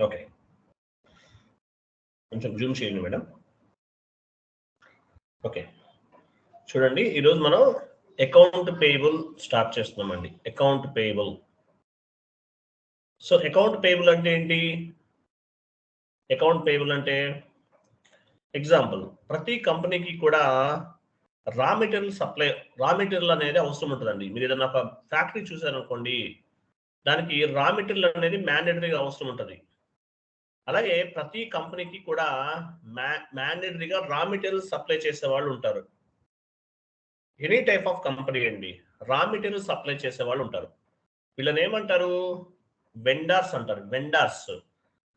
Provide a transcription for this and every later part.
Okay, కొంచెం Zoom చేయండి madam. Okay, చూడండి ఈరోజు మనం అకౌంట్ పేయబుల్ స్టార్ట్ చేస్తున్నామండి. Account payable. So account payable అంటే ఏంటి? అకౌంట్ పేయబుల్ అంటే ఎగ్జాంపుల్, ప్రతి కంపెనీకి కూడా రా మెటీరియల్ అనేది అవసరం ఉంటుందండి. మీరు ఏదైనా ఒక ఫ్యాక్టరీ చూసారనుకోండి, దానికి రా మెటీరియల్ అనేది మ్యాండేటరీగా అవసరం ఉంటుంది. అలాగే ప్రతి కంపెనీకి కూడా మ్యాండేటరీగా రా మెటీరియల్ సప్లై చేసే వాళ్ళు ఉంటారు. ఎనీ టైప్ ఆఫ్ కంపెనీ అండి, రా మెటీరియల్ సప్లై చేసే వాళ్ళు ఉంటారు. వీళ్ళని ఏమంటారు? వెండర్స్ అంటారు.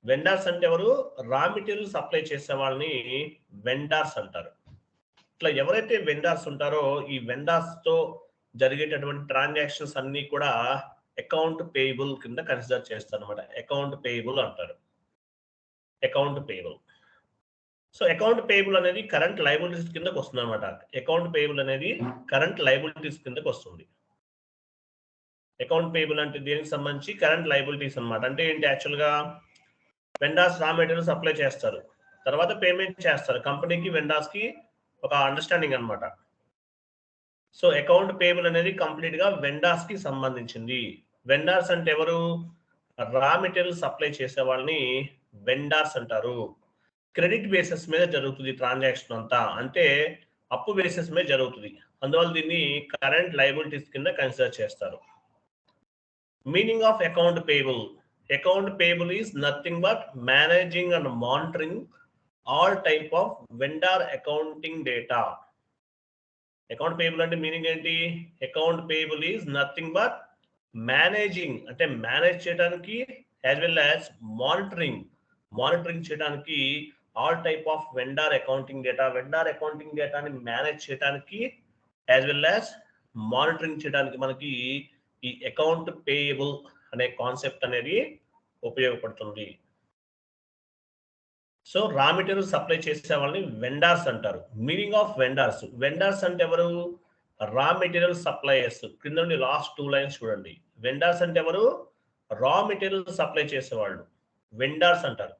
వెండర్స్ అంటే ఎవరు? రా మెటీరియల్ సప్లై చేసే వాళ్ళని వెండర్స్ అంటారు. ఇట్లా ఎవరైతే వెండర్స్ ఉంటారో ఈ వెండర్స్ తో జరిగేటటువంటి ట్రాన్సాక్షన్స్ అన్ని కూడా అకౌంట్ పేయబుల్ కింద కన్సిడర్ చేస్తారు అనమాట. అకౌంట్ పేయబుల్ అంటారు. Account payable. So account payable అనేది కరెంట్ లయబిలిటీస్ కిందకి వస్తుంది అనమాట. అకౌంట్ పేయబుల్ అనేది కరెంట్ లయబిలిటీస్ కిందకి వస్తుంది. అకౌంట్ పేయబుల్ అంటే దేనికి సంబంధించి? కరెంట్ లయబిలిటీస్ అనమాట. అంటే ఏంటి? యాక్చువల్గా వెండర్స్ రా మెటీరియల్ సప్లై చేస్తారు, తర్వాత పేమెంట్ చేస్తారు కంపెనీకి, వెండర్స్ కి ఒక అండర్స్టాండింగ్ అనమాట. సో అకౌంట్ పేయబుల్ అనేది కంప్లీట్ గా వెండర్స్ కి సంబంధించింది. వెండర్స్ అంటే ఎవరు? రా మెటీరియల్ సప్లై చేసే వాళ్ళని వెండర్స్ అంటారు. క్రెడిట్ బేసిస్ మీద జరుగుతుంది ట్రాన్సాక్షన్ అంతా, అంటే అప్పు బేసిస్ మీద జరుగుతుంది. అందువల్ల దీన్ని కరెంట్ లయబిలిటీస్ కింద కన్సిడర్ చేస్తారు. Meaning of account payable. Account payable is nothing but managing and monitoring all type of vendor accounting data. Account payable అంటే మీనింగ్ ఏంటి? Account payable is nothing but managing, అంటే manage చేయడానికి, as well as monitoring చేయడానికి all type of vendor accounting డేటాని manage చేయడానికి, as well as monitoring చేయడానికి మనకి ఈ అకౌంట్ పేయబుల్ అనే కాన్సెప్ట్ అనేది ఉపయోగపడుతుంది. సో రా మెటీరియల్ సప్లై చేసే వాళ్ళని వెండర్స్ అంటారు. మీనింగ్ ఆఫ్ వెండర్స్ అంటే ఎవరు? Raw material suppliers. కింద నుండి లాస్ట్ 2 లైన్స్ చూడండి. వెండర్స్ అంటే ఎవరు? రా మెటీరియల్ సప్లై చేసేవాళ్ళు వెండర్స్ అంటారు.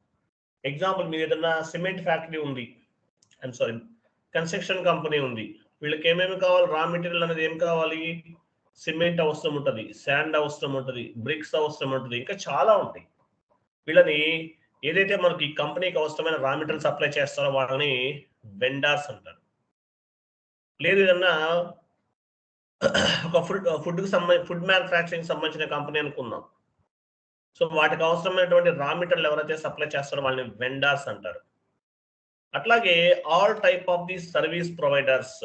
ఎగ్జాంపుల్, మీరు ఏదన్నా సిమెంట్ ఫ్యాక్టరీ ఉంది, కన్స్ట్రక్షన్ కంపెనీ ఉంది. వీళ్ళకి ఏమేమి కావాలి? రా మెటీరియల్ అనేది ఏం కావాలి? సిమెంట్ అవసరం ఉంటుంది, శాండ్ అవసరం ఉంటుంది, బ్రిక్స్ అవసరం ఉంటుంది, ఇంకా చాలా ఉంటాయి. వీళ్ళని ఏదైతే మనకి కంపెనీకి అవసరమైన రా మెటీరియల్ సప్లై చేస్తారో వాళ్ళని వెండర్స్ అంటారు. లేదు ఏదన్నా ఒక ఫుడ్ మ్యానుఫ్యాక్చరింగ్ సంబంధించిన కంపెనీ అనుకుందాం. సో వాటికి అవసరమైనటువంటి రా మెటీరియల్ ఎవరైతే సప్లై చేస్తారో వాళ్ళని వెండర్స్ అంటారు. అట్లాగే all type of the service providers,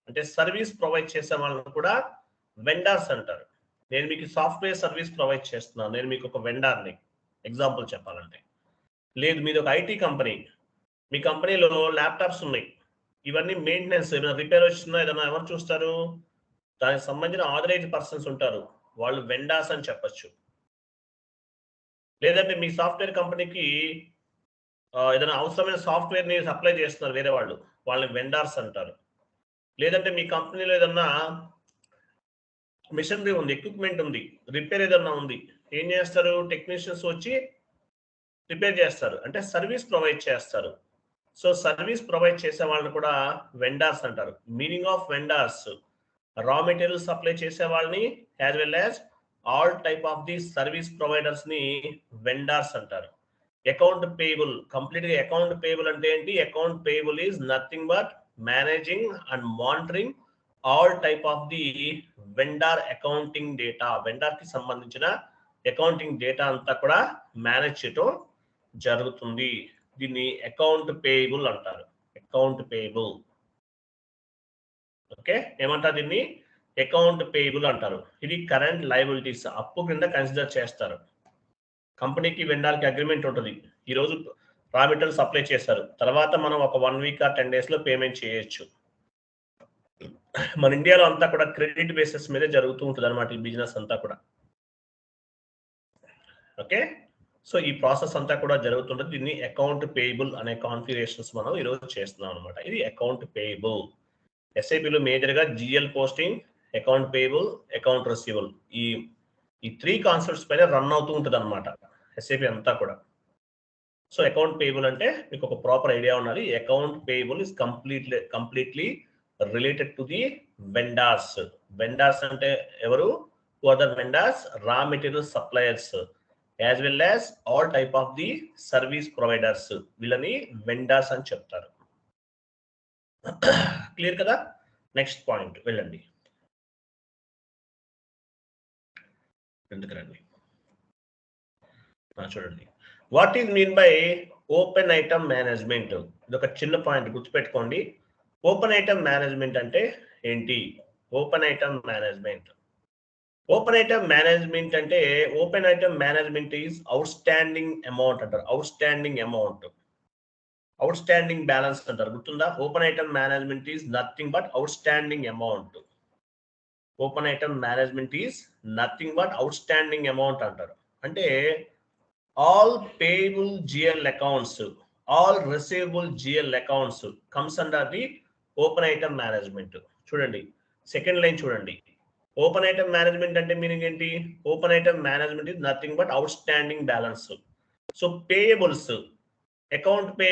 అంటే సర్వీస్ ప్రొవైడ్ చేసే వాళ్ళని కూడా వెండర్స్ అంటారు. నేను మీకు సాఫ్ట్వేర్ సర్వీస్ ప్రొవైడ్ చేస్తున్నాను, నేను మీకు ఒక వెండర్ని, ఎగ్జాంపుల్ చెప్పాలంటే. లేదు మీది ఒక ఐటీ కంపెనీ, మీ కంపెనీలో ల్యాప్టాప్స్ ఉన్నాయి, ఇవన్నీ మెయింటెనెన్స్, ఏమైనా రిపేర్ వచ్చినా ఏదైనా ఎవరు చూస్తారు? దానికి సంబంధించిన ఆథరైజ్డ్ పర్సన్స్ ఉంటారు, వాళ్ళు వెండర్స్ అని చెప్పచ్చు. లేదంటే మీ సాఫ్ట్వేర్ కంపెనీకి ఏదైనా అవసరమైన సాఫ్ట్వేర్ని సప్లై చేస్తున్నారు వేరే వాళ్ళు, వాళ్ళని వెండర్స్ అంటారు. లేదంటే మీ కంపెనీలో ఏదన్నా మిషనరీ ఉంది, ఎక్విప్మెంట్ ఉంది, రిపేర్ ఏదన్నా ఉంది, ఏం చేస్తారు? టెక్నీషియన్స్ వచ్చి రిపేర్ చేస్తారు, అంటే సర్వీస్ ప్రొవైడ్ చేస్తారు. సో సర్వీస్ ప్రొవైడ్ చేసే వాళ్ళని కూడా వెండర్స్ అంటారు. మీనింగ్ ఆఫ్ వెండర్స్, రా మెటీరియల్ సప్లై చేసే వాళ్ళని, as well as all type of the service providers ని వెండర్స్ అంటారు. అకౌంట్ పేయబుల్, కంప్లీట్ గా అకౌంట్ పేయబుల్ అంటే ఏంటి? Account payable is nothing but managing and monitoring all type of the vendor accounting data. Vendor కి సంబంధించిన accounting data అంతా కూడా manage చేయటం జరుగుతుంది. దీన్ని అకౌంట్ పేయబుల్ అంటారు. Account payable. ఓకే, ఏమంటారు దీన్ని? అకౌంట్ పేయబుల్ అంటారు. ఇది కరెంట్ లయబిలిటీస్, అప్పు కింద కన్సిడర్ చేస్తారు. కంపెనీకి వెండర్కి అగ్రిమెంట్ ఉంటుంది, ఈరోజు రా మెటీరియల్ సప్లై చేస్తారు, తర్వాత మనం ఒక 1 వీక్ ఆ 10 డేస్ లో పేమెంట్ చేయొచ్చు. మన ఇండియాలో అంతా కూడా క్రెడిట్ బేసిస్ మీద జరుగుతూ ఉంటుంది అనమాట ఈ బిజినెస్ అంతా కూడా. ఓకే, సో ఈ ప్రాసెస్ అంతా కూడా జరుగుతుంటుంది. దీన్ని అకౌంట్ పేయబుల్ అనే కాన్ఫిగరేషన్స్ మనం ఈరోజు చేస్తున్నాం అనమాట. ఇది అకౌంట్ పేయబుల్. ఎస్ఐపిలో మేజర్గా GL posting, account payable, account receivable, ఈ 3 కాన్సెప్ట్స్ పైన రన్ అవుతూ ఉంటుంది అనమాట ఎస్ఐపి అంతా కూడా. సో అకౌంట్ పేయబుల్ అంటే మీకు ఒక ప్రాపర్ ఐడియా ఉండాలి. Account payable is completely related to the vendors. Vendors అంటే ఎవరు? who are the vendors? Raw material suppliers as well as all type of the service providers. వీళ్ళని vendors అని చెప్తారు. Clear కదా? నెక్స్ట్ పాయింట్ వెళ్ళండి. ఎందుకు రండి చూడండి. What is mean by open item management? ఇది ఒక చిన్న పాయింట్ గుర్తుపెట్టుకోండి. ఓపెన్ ఐటమ్ మేనేజ్మెంట్ అంటే ఏంటి? ఓపెన్ ఐటమ్ మేనేజ్మెంట్ అంటే open item management is out standing amount అంటారు. అవుట్ స్టాండింగ్ బ్యాలెన్స్ అంటారు. గుర్తుందా? Open item management is nothing but out standing amount. Open item management is nothing but out standing amount అంటారు. అంటే all payable GL accounts, all receivable GL accounts comes under the open item management. చూడండి second line చూడండి. Open item management అంటే meaning ఏంటి? Open item management is nothing but out standing balance. So payables account pay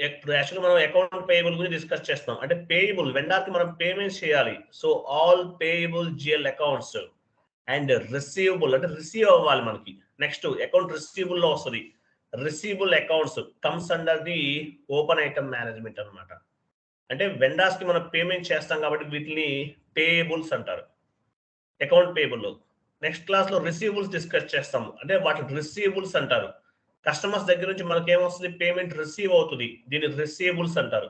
యాక్చువల్గా మనం account payable గురించి discuss చేస్తాం. అంటే payable వెండర్కి మనం పేమెంట్స్ చేయాలి. So all payable GL accounts and receivable అంటే రిసీవ్ అవ్వాలి మనకి. నెక్స్ట్ అకౌంట్ రిసీవబుల్ లో వస్తుంది. Receivable accounts comes under the open item management అనమాట. అంటే వెండర్స్ కి మనం పేమెంట్ చేస్తాం కాబట్టి వీటిని పేయబుల్స్ అంటారు. Account payable. నెక్స్ట్ క్లాస్ లో రిసీవబుల్స్ డిస్కస్ చేస్తాం. అంటే వాటిని రిసీవబుల్స్ అంటారు. కస్టమర్స్ దగ్గర నుంచి మనకి ఏమొస్తుంది? పేమెంట్ రిసీవ్ అవుతుంది. దీన్ని రిసీవబుల్స్ అంటారు.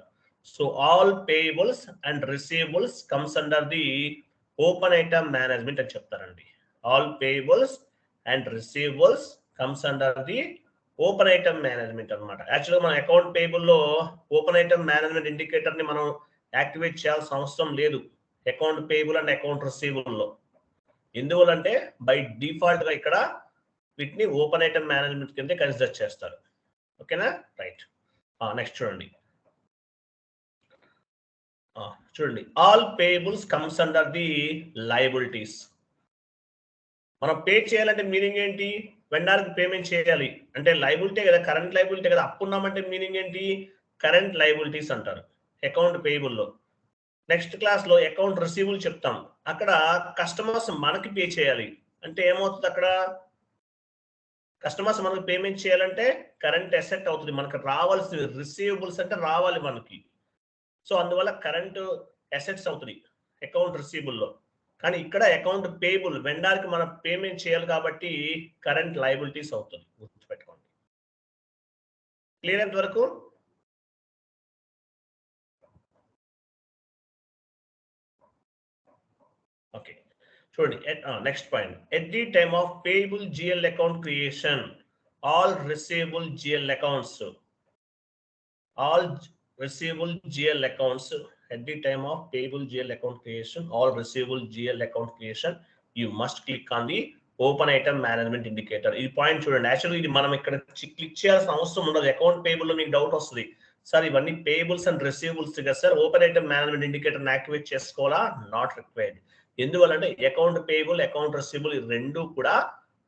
So all payables and receivables comes under the open item management అని చెప్తారండి. All payables and receivables comes under the open item management అనమాట. యాక్చువల్గా మన అకౌంట్ పేయబుల్ లో ఓపెన్ ఐటమ్ మేనేజ్మెంట్ ఇండికేటర్ ని మనం యాక్టివేట్ చేయాల్సిన అవసరం లేదు account payable and account receivable లో. ఎందువల్లంటే బై డిఫాల్ట్ గా ఇక్కడ వీటిని ఓపెన్ ఐటమ్ మేనేజ్మెంట్ కింద కన్సిడర్ చేస్తారు. ఓకేనా? రైట్. నెక్స్ట్ చూడండి. All payables comes under the liabilities. మనం పే చేయాలంటే మీనింగ్ ఏంటి? వెండర్కి పేమెంట్ చేయాలి అంటే లయబిలిటీ కదా, కరెంట్ లయబిలిటీ కదా. అప్పున్నామంటే మీనింగ్ ఏంటి? కరెంట్ లయబిలిటీస్ అంటారు అకౌంట్ పేయబుల్లో. నెక్స్ట్ క్లాస్ లో అకౌంట్ రిసీవబుల్ చెప్తాం. అక్కడ కస్టమర్స్ మనకి పే చేయాలి అంటే ఏమవుతుంది? అక్కడ కస్టమర్స్ మనకి పేమెంట్ చేయాలంటే కరెంట్ అసెట్ అవుతుంది. మనకు రావాల్సిన రిసీవబుల్స్ అంటే రావాలి మనకి. సో అందువల్ల కరెంట్ అసెట్స్ అవుతుంది అకౌంట్ రిసీవబుల్లో. కానీ ఇక్కడ అకౌంట్ పేయబుల్ వెండర్కి మనం పేమెంట్ చేయాలి కాబట్టి కరెంట్ లయబిలిటీస్ అవుతుంది. గుర్తుపెట్టుకోండి. క్లియర్ ఎంత వరకు? ఓకే చూడండి. Next point. At the time of payable GL account creation all receivable GL accounts at the time of payable GL account creation, all receivable GL account creation, you must click on the open item management indicator. ఈ point చూడండి. Actually ఇది మనం ఇక్కడ click చేయాల్సిన అవసరం ఉండదు. Account payable లో మీకు డౌట్ వస్తుంది, సార్ ఇవన్నీ పేయబుల్స్ అండ్ రిసీవబుల్స్ కదా sir, open item management indicator activate చేసుకోవాలా? Not required. ఎందువల్లంటే అకౌంట్ పేయబుల్ అకౌంట్ రిసీవబుల్ ఈ రెండు కూడా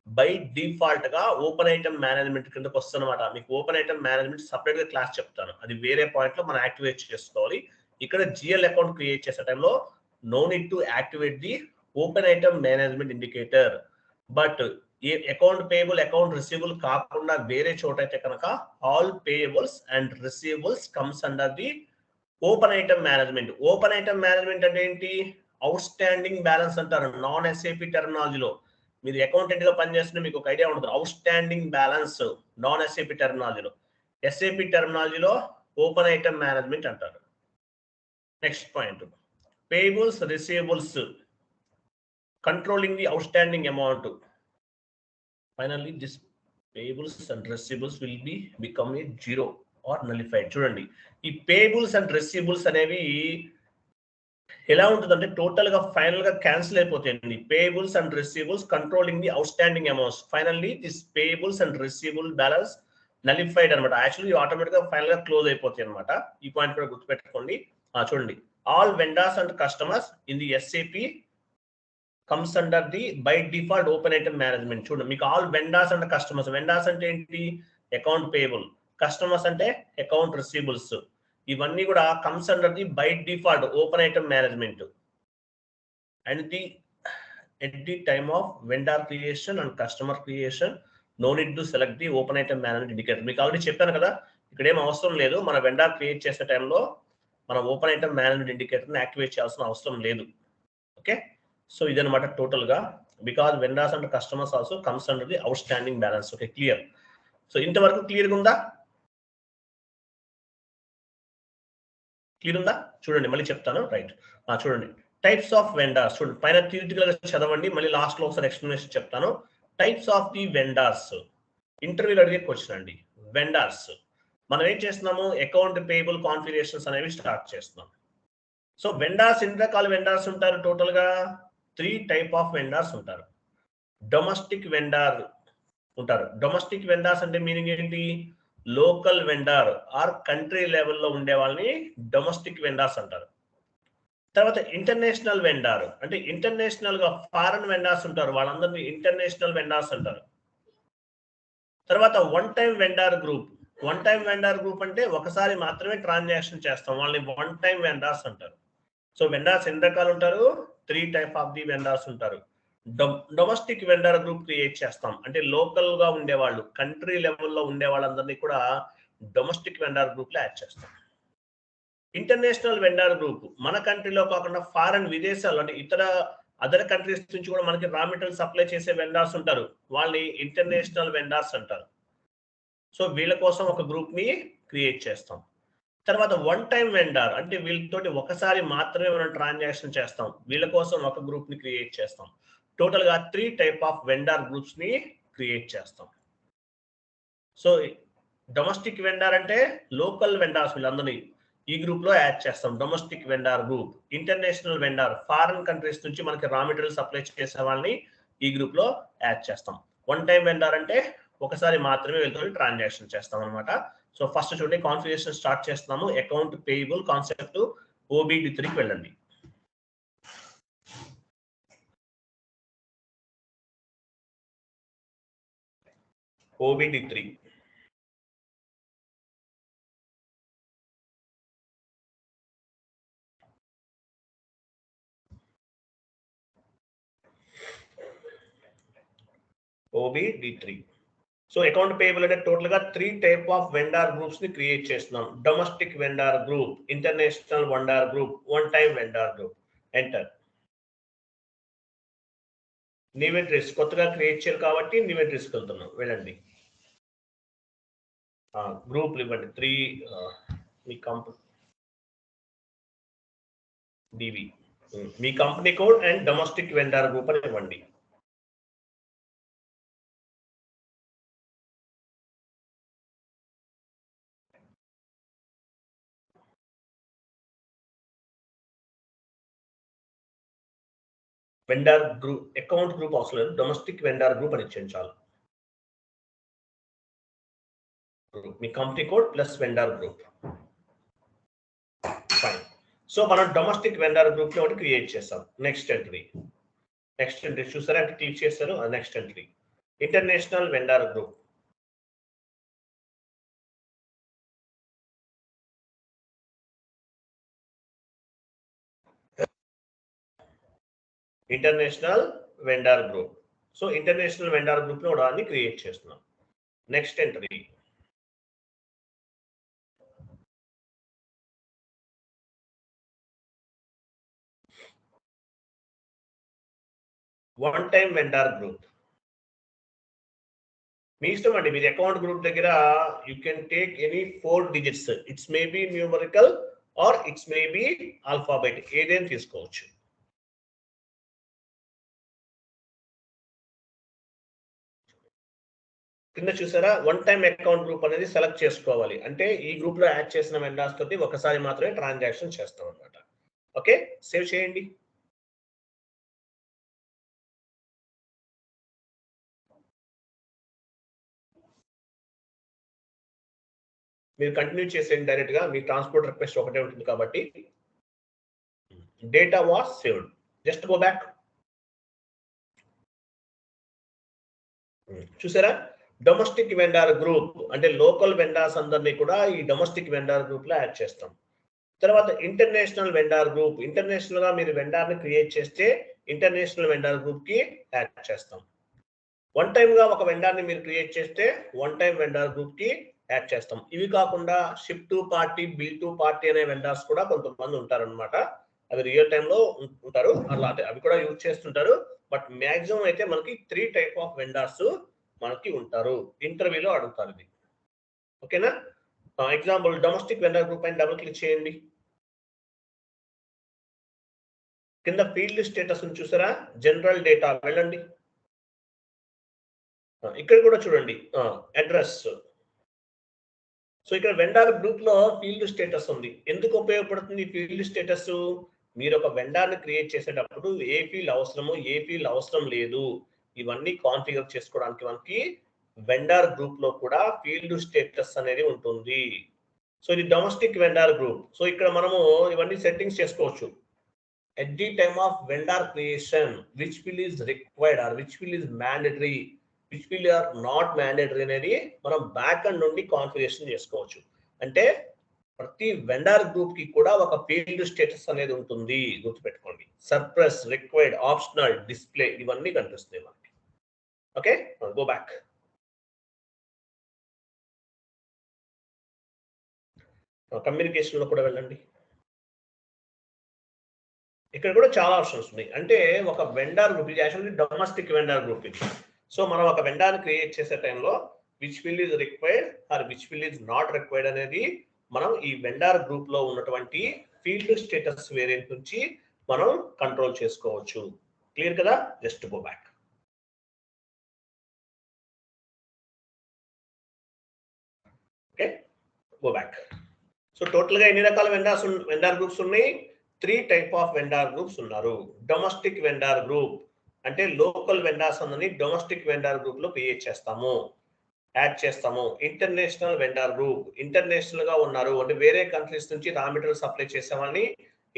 బై డిఫాల్ట్ గా ఓపెన్ ఐటమ్ మేనేజ్మెంట్ కిందకి వస్తుందన్నమాట. మీకు ఓపెన్ ఐటమ్ మేనేజ్మెంట్ సపరేట్ గా క్లాస్ చెప్తాను, అది వేరే పాయింట్ లో మనం యాక్టివేట్ చేసుకోవాలి. ఇక్కడ జిఎల్ అకౌంట్ క్రియేట్ చేసే టైంలో no need to activate the open item management indicator. But ఈ అకౌంట్ పేయబుల్ అకౌంట్ రిసీవబుల్ కాకుండా వేరే చోట అయితే కనుక all payables and receivables comes under the open item management. Open item management అంటే ఏంటి? అవుట్ స్టాండింగ్ బ్యాలెన్స్ అంటారు నాన్ ఎస్ఏపి టెర్మినాలజీలో. మీరు అకౌంటెంట్ గా పనిచేస్తుంటే మీకు ఒక ఐడియా ఉంటుంది. Outstanding balance non SAP టెర్మినాలజీలో. ఎస్ఏపి టెర్మినాలజీలో ఓపెన్ ఐటమ్ మేనేజ్మెంట్ అంటారు. Next point. Payables receivables controlling the outstanding amount. Finally this payables and receivables will be become a zero or nullified. చూడండి ఈ payables and receivables అనేవి ఎలా ఉంటుందంటే total గా final గా క్యాన్సిల్ అయిపోతాయండి. Payables and receivables controlling the out standing amounts. Finally this payables and receivable balance nullified అనమాట. Actually automatic గా ఫైనల్ గా క్లోజ్ అయిపోతాయి అనమాట. ఈ పాయింట్ కూడా గుర్తుపెట్టుకోండి. చూడండి all vendors and customers in the SAP comes under the by default open item management. చూడండి మీకు all vendors and customers. Vendors అంటే ఏంటి? Account payable. కస్టమర్స్ అంటే అకౌంట్ రిసీవబుల్స్. ఇవన్నీ కూడా comes under the by default open item management and at the time of vendor creation and customer creation no need to select the open item management indicator. మీకు already చెప్పాను కదా, ఇక్కడ ఏం అవసరం లేదు. మన వెండర్ క్రియేట్ చేసే టైంలో మనం ఓపెన్ ఐటమ్ మేనేజ్మెంట్ ఇండికేటర్ని యాక్టివేట్ చేయాల్సిన అవసరం లేదు. ఓకే, సో ఇదనమాట టోటల్గా. Because vendors and customers also comes under the outstanding balance. Okay, clear. So ఇంతవరకు క్లియర్గా ఉందా? క్లియర్ ఉందా? చూడండి, మళ్ళీ చెప్తాను. రైట్, చూడండి. టైప్స్ ఆఫ్ వెండర్స్ చూడండి, పైన థియరిటికల్గా చదవండి, మళ్ళీ లాస్ట్లో ఒకసారి ఎక్స్ప్లెనేషన్ చెప్తాను. టైప్స్ ఆఫ్ ది వెండర్స్, ఇంటర్వ్యూలో అడిగే క్వశ్చన్ అండి. వెండర్స్ మనం ఏం చేస్తున్నాము, అకౌంట్ పేయబుల్ కాన్ఫిగరేషన్స్ అనేవి స్టార్ట్ చేస్తున్నాం. సో వెండర్స్ ఎన్ని రకాల వెండర్స్ ఉంటారు? టోటల్గా 3 టైప్ ఆఫ్ వెండర్స్ ఉంటారు. డొమెస్టిక్ వెండర్ ఉంటారు. డొమెస్టిక్ వెండర్స్ అంటే మీనింగ్ ఏంటి? లోకల్ వెండర్ ఆర్ కంట్రీ లెవెల్లో ఉండే వాళ్ళని డొమెస్టిక్ వెండర్స్ అంటారు. తర్వాత ఇంటర్నేషనల్ వెండర్ అంటే ఇంటర్నేషనల్ గా ఫారెన్ వెండర్స్ ఉంటారు, వాళ్ళందరినీ ఇంటర్నేషనల్ వెండర్స్ అంటారు. తర్వాత one time vendor group. One time vendor group అంటే ఒకసారి మాత్రమే ట్రాన్సాక్షన్ చేస్తాం, వాళ్ళని వన్ టైం వెండర్స్ అంటారు. సో వెండర్స్ ఎన్ని రకాలు ఉంటారు? 3 టైప్ ఆఫ్ ది వెండర్స్ ఉంటారు. డొమెస్టిక్ వెండర్ గ్రూప్ క్రియేట్ చేస్తాం, అంటే లోకల్ గా ఉండేవాళ్ళు, కంట్రీ లెవెల్లో ఉండే వాళ్ళందరినీ కూడా డొమెస్టిక్ వెండర్ గ్రూప్ లో యాడ్ చేస్తాం. ఇంటర్నేషనల్ వెండర్ గ్రూప్ మన కంట్రీలో కాకుండా ఫారెన్ విదేశాలు అంటే అదర్ కంట్రీస్ నుంచి కూడా మనకి రా మెటీరియల్ సప్లై చేసే వెండర్స్ ఉంటారు, వాళ్ళని ఇంటర్నేషనల్ వెండర్స్ అంటారు. సో వీళ్ళ కోసం ఒక గ్రూప్ ని క్రియేట్ చేస్తాం. తర్వాత వన్ టైం వెండర్ అంటే వీళ్ళతోటి ఒకసారి మాత్రమే మనం ట్రాన్సాక్షన్ చేస్తాం, వీళ్ళ కోసం ఒక గ్రూప్ ని క్రియేట్ చేస్తాం. టోటల్ గా 3 టైప్ ఆఫ్ వెండర్ గ్రూప్స్ ని క్రియేట్ చేస్తాం. సో డొమెస్టిక్ వెండర్ అంటే లోకల్ వెండర్స్, వీళ్ళందరినీ ఈ గ్రూప్ లో యాడ్ చేస్తాం, domestic vendor group. International vendor foreign countries నుంచి మనకి రా మెటీరియల్ సప్లై చేసే వాళ్ళని ఈ గ్రూప్ లో యాడ్ చేస్తాం. వన్ టైం వెండర్ అంటే ఒకసారి మాత్రమే వీళ్ళతో ట్రాన్సాక్షన్ చేస్తాం అనమాట. సో ఫస్ట్ చూడండి, కాన్ఫిగరేషన్ స్టార్ట్ చేస్తున్నాము. అకౌంట్ పేయబుల్ కాన్సెప్ట్ OBD3కి వెళ్ళండి. OBD3 OBD3. So account payable అంటే టోటల్ గా 3 టైప్ ఆఫ్ వెండర్ గ్రూప్స్ ని క్రియేట్ చేస్తున్నాం. Domestic vendor group, international vendor group, one time vendor group. Enter. New entries కొత్తగా create చేయాలి కాబట్టి న్యూ ఎంట్రీస్కి వెళ్తున్నాం, వెళ్ళండి. గ్రూప్లు ఇవ్వండి 3. మీ కంపెనీ డివి, మీ company code and domestic vendor group అని ఇవ్వండి. వెండర్ గ్రూప్, అకౌంట్ గ్రూప్ అవసరం లేదు, డొమెస్టిక్ వెండర్ గ్రూప్ అని ఇచ్చేయండి చాలు. మీ company code plus vendor group. Fine. So మనం డొమెస్టిక్ వెండర్ గ్రూప్ లో ఒకటి క్రియేట్ చేస్తాం. నెక్స్ట్ ఎంట్రీ చూసారా, అంటే క్లిక్ చేస్తారు. Next entry international vendor group. International vendor group. So international vendor group లో దాన్ని క్రియేట్ చేస్తున్నాం. Next entry one time vendor group. మీ ఇష్టం అండి, మీది అకౌంట్ గ్రూప్ దగ్గర you can take any 4 digits. It's maybe numerical or it's maybe alphabet, ఏదైనా తీసుకోవచ్చు. కింద చూసారా, వన్ టైం అకౌంట్ గ్రూప్ అనేది సెలెక్ట్ చేసుకోవాలి, అంటే ఈ గ్రూప్ లో యాడ్ చేసిన వెండర్స్ తోటి ఒకసారి మాత్రమే ట్రాన్సాక్షన్ చేస్తాం అనమాట. ఓకే, సేవ్ చేయండి. మీరు కంటిన్యూ చేసేయండి డైరెక్ట్ గా, మీ ట్రాన్స్పోర్ట్ రిక్వెస్ట్ ఒకటే ఉంటుంది కాబట్టి. Data was saved. Just go back. చూసారా, డొమెస్టిక్ వెండార్ గ్రూప్ అంటే లోకల్ వెండార్స్ అందరినీ కూడా ఈ డొమెస్టిక్ వెండార్ గ్రూప్ లో యాడ్ చేస్తాం. తర్వాత ఇంటర్నేషనల్ వెండార్ గ్రూప్, ఇంటర్నేషనల్ గా మీరు వెండార్ ని క్రియేట్ చేస్తే ఇంటర్నేషనల్ వెండార్ గ్రూప్ కి యాడ్ చేస్తాం. వన్ టైమ్ గా ఒక వెండార్ ని మీరు క్రియేట్ చేస్తే వన్ టైం వెండార్ గ్రూప్ కి యాడ్ చేస్తాం. ఇవి కాకుండా ship to party, bill to party అనే వెండార్స్ కూడా కొంతమంది ఉంటారనమాట. అవి రియల్ టైమ్ లో ఉంటారు, అలాంటి అవి కూడా యూజ్ చేస్తుంటారు. బట్ మాక్సిమం అయితే మనకి 3 టైప్ ఆఫ్ వెండార్స్ మనకి ఉంటారు. ఇంటర్వ్యూలో అడుగుతారు ఇది. ఓకేనా? ఎగ్జాంపుల్ డొమెస్టిక్ వెండర్ గ్రూప్ పైన డబుల్ క్లిక్ చేయండి. కింద ఫీల్డ్ స్టేటస్ చూసారా, జనరల్ డేటా వెళ్ళండి. ఇక్కడ కూడా చూడండి అడ్రస్. సో ఇక్కడ వెండార్ గ్రూప్ లో ఫీల్డ్ స్టేటస్ ఉంది. ఎందుకు ఉపయోగపడుతుంది ఫీల్డ్ స్టేటస్? మీరు ఒక వెండార్ ని క్రియేట్ చేసేటప్పుడు ఏ ఫీల్డ్ అవసరమో ఏ ఫీల్డ్ అవసరం లేదు ఇవన్నీ కాన్ఫిగర్ చేసుకోవడానికి మనకి వెండార్ గ్రూప్ లో కూడా ఫీల్డ్ స్టేటస్ అనేది ఉంటుంది. సో ఇది డొమెస్టిక్ వెండార్ గ్రూప్. సో ఇక్కడ మనము ఇవన్నీ సెట్టింగ్స్ చేసుకోవచ్చు. At the time of vendor creation which field is required or which field is mandatory, which field are not mandatory అనేది మనం బ్యాక్ అండ్ నుండి కాన్ఫిగరేషన్ చేసుకోవచ్చు. అంటే ప్రతి వెండార్ గ్రూప్ కి కూడా ఒక ఫీల్డ్ స్టేటస్ అనేది ఉంటుంది, గుర్తుపెట్టుకోండి. సర్ప్రెస్, రిక్వైర్డ్, ఆప్షనల్, డిస్ప్లే ఇవన్నీ కనిపిస్తాయి మనకి. Okay, go back. కమ్యూనికేషన్ లో కూడా వెళ్ళండి. ఇక్కడ కూడా చాలా ఆప్షన్స్ ఉన్నాయి. అంటే ఒక వెండార్ గ్రూప్, ఇది యాక్చువల్లీ డొమెస్టిక్ వెండార్ గ్రూప్ ఇది. సో మనం ఒక వెండార్ క్రియేట్ చేసే టైంలో which field is required or which field is not required అనేది మనం ఈ వెండార్ గ్రూప్ లో ఉన్నటువంటి ఫీల్డ్ స్టేటస్ వేరియంట్ నుంచి మనం కంట్రోల్ చేసుకోవచ్చు. క్లియర్ కదా? Just go back. Okay, go back. So total గా ఎన్ని రకాల వెండార్ గ్రూప్స్ ఉన్నాయి? 3 టైప్ ఆఫ్ వెండార్ గ్రూప్స్ ఉన్నారు. డొమెస్టిక్ వెండార్ గ్రూప్ అంటే లోకల్ వెండార్స్ అందరినీ డొమెస్టిక్ వెండార్ గ్రూప్ లో క్రియేట్ చేస్తాము, యాడ్ చేస్తాము. ఇంటర్నేషనల్ వెండార్ గ్రూప్, ఇంటర్నేషనల్ గా ఉన్నారు అంటే వేరే కంట్రీస్ నుంచి రా మెటీరియల్ సప్లై చేసేవాళ్ళని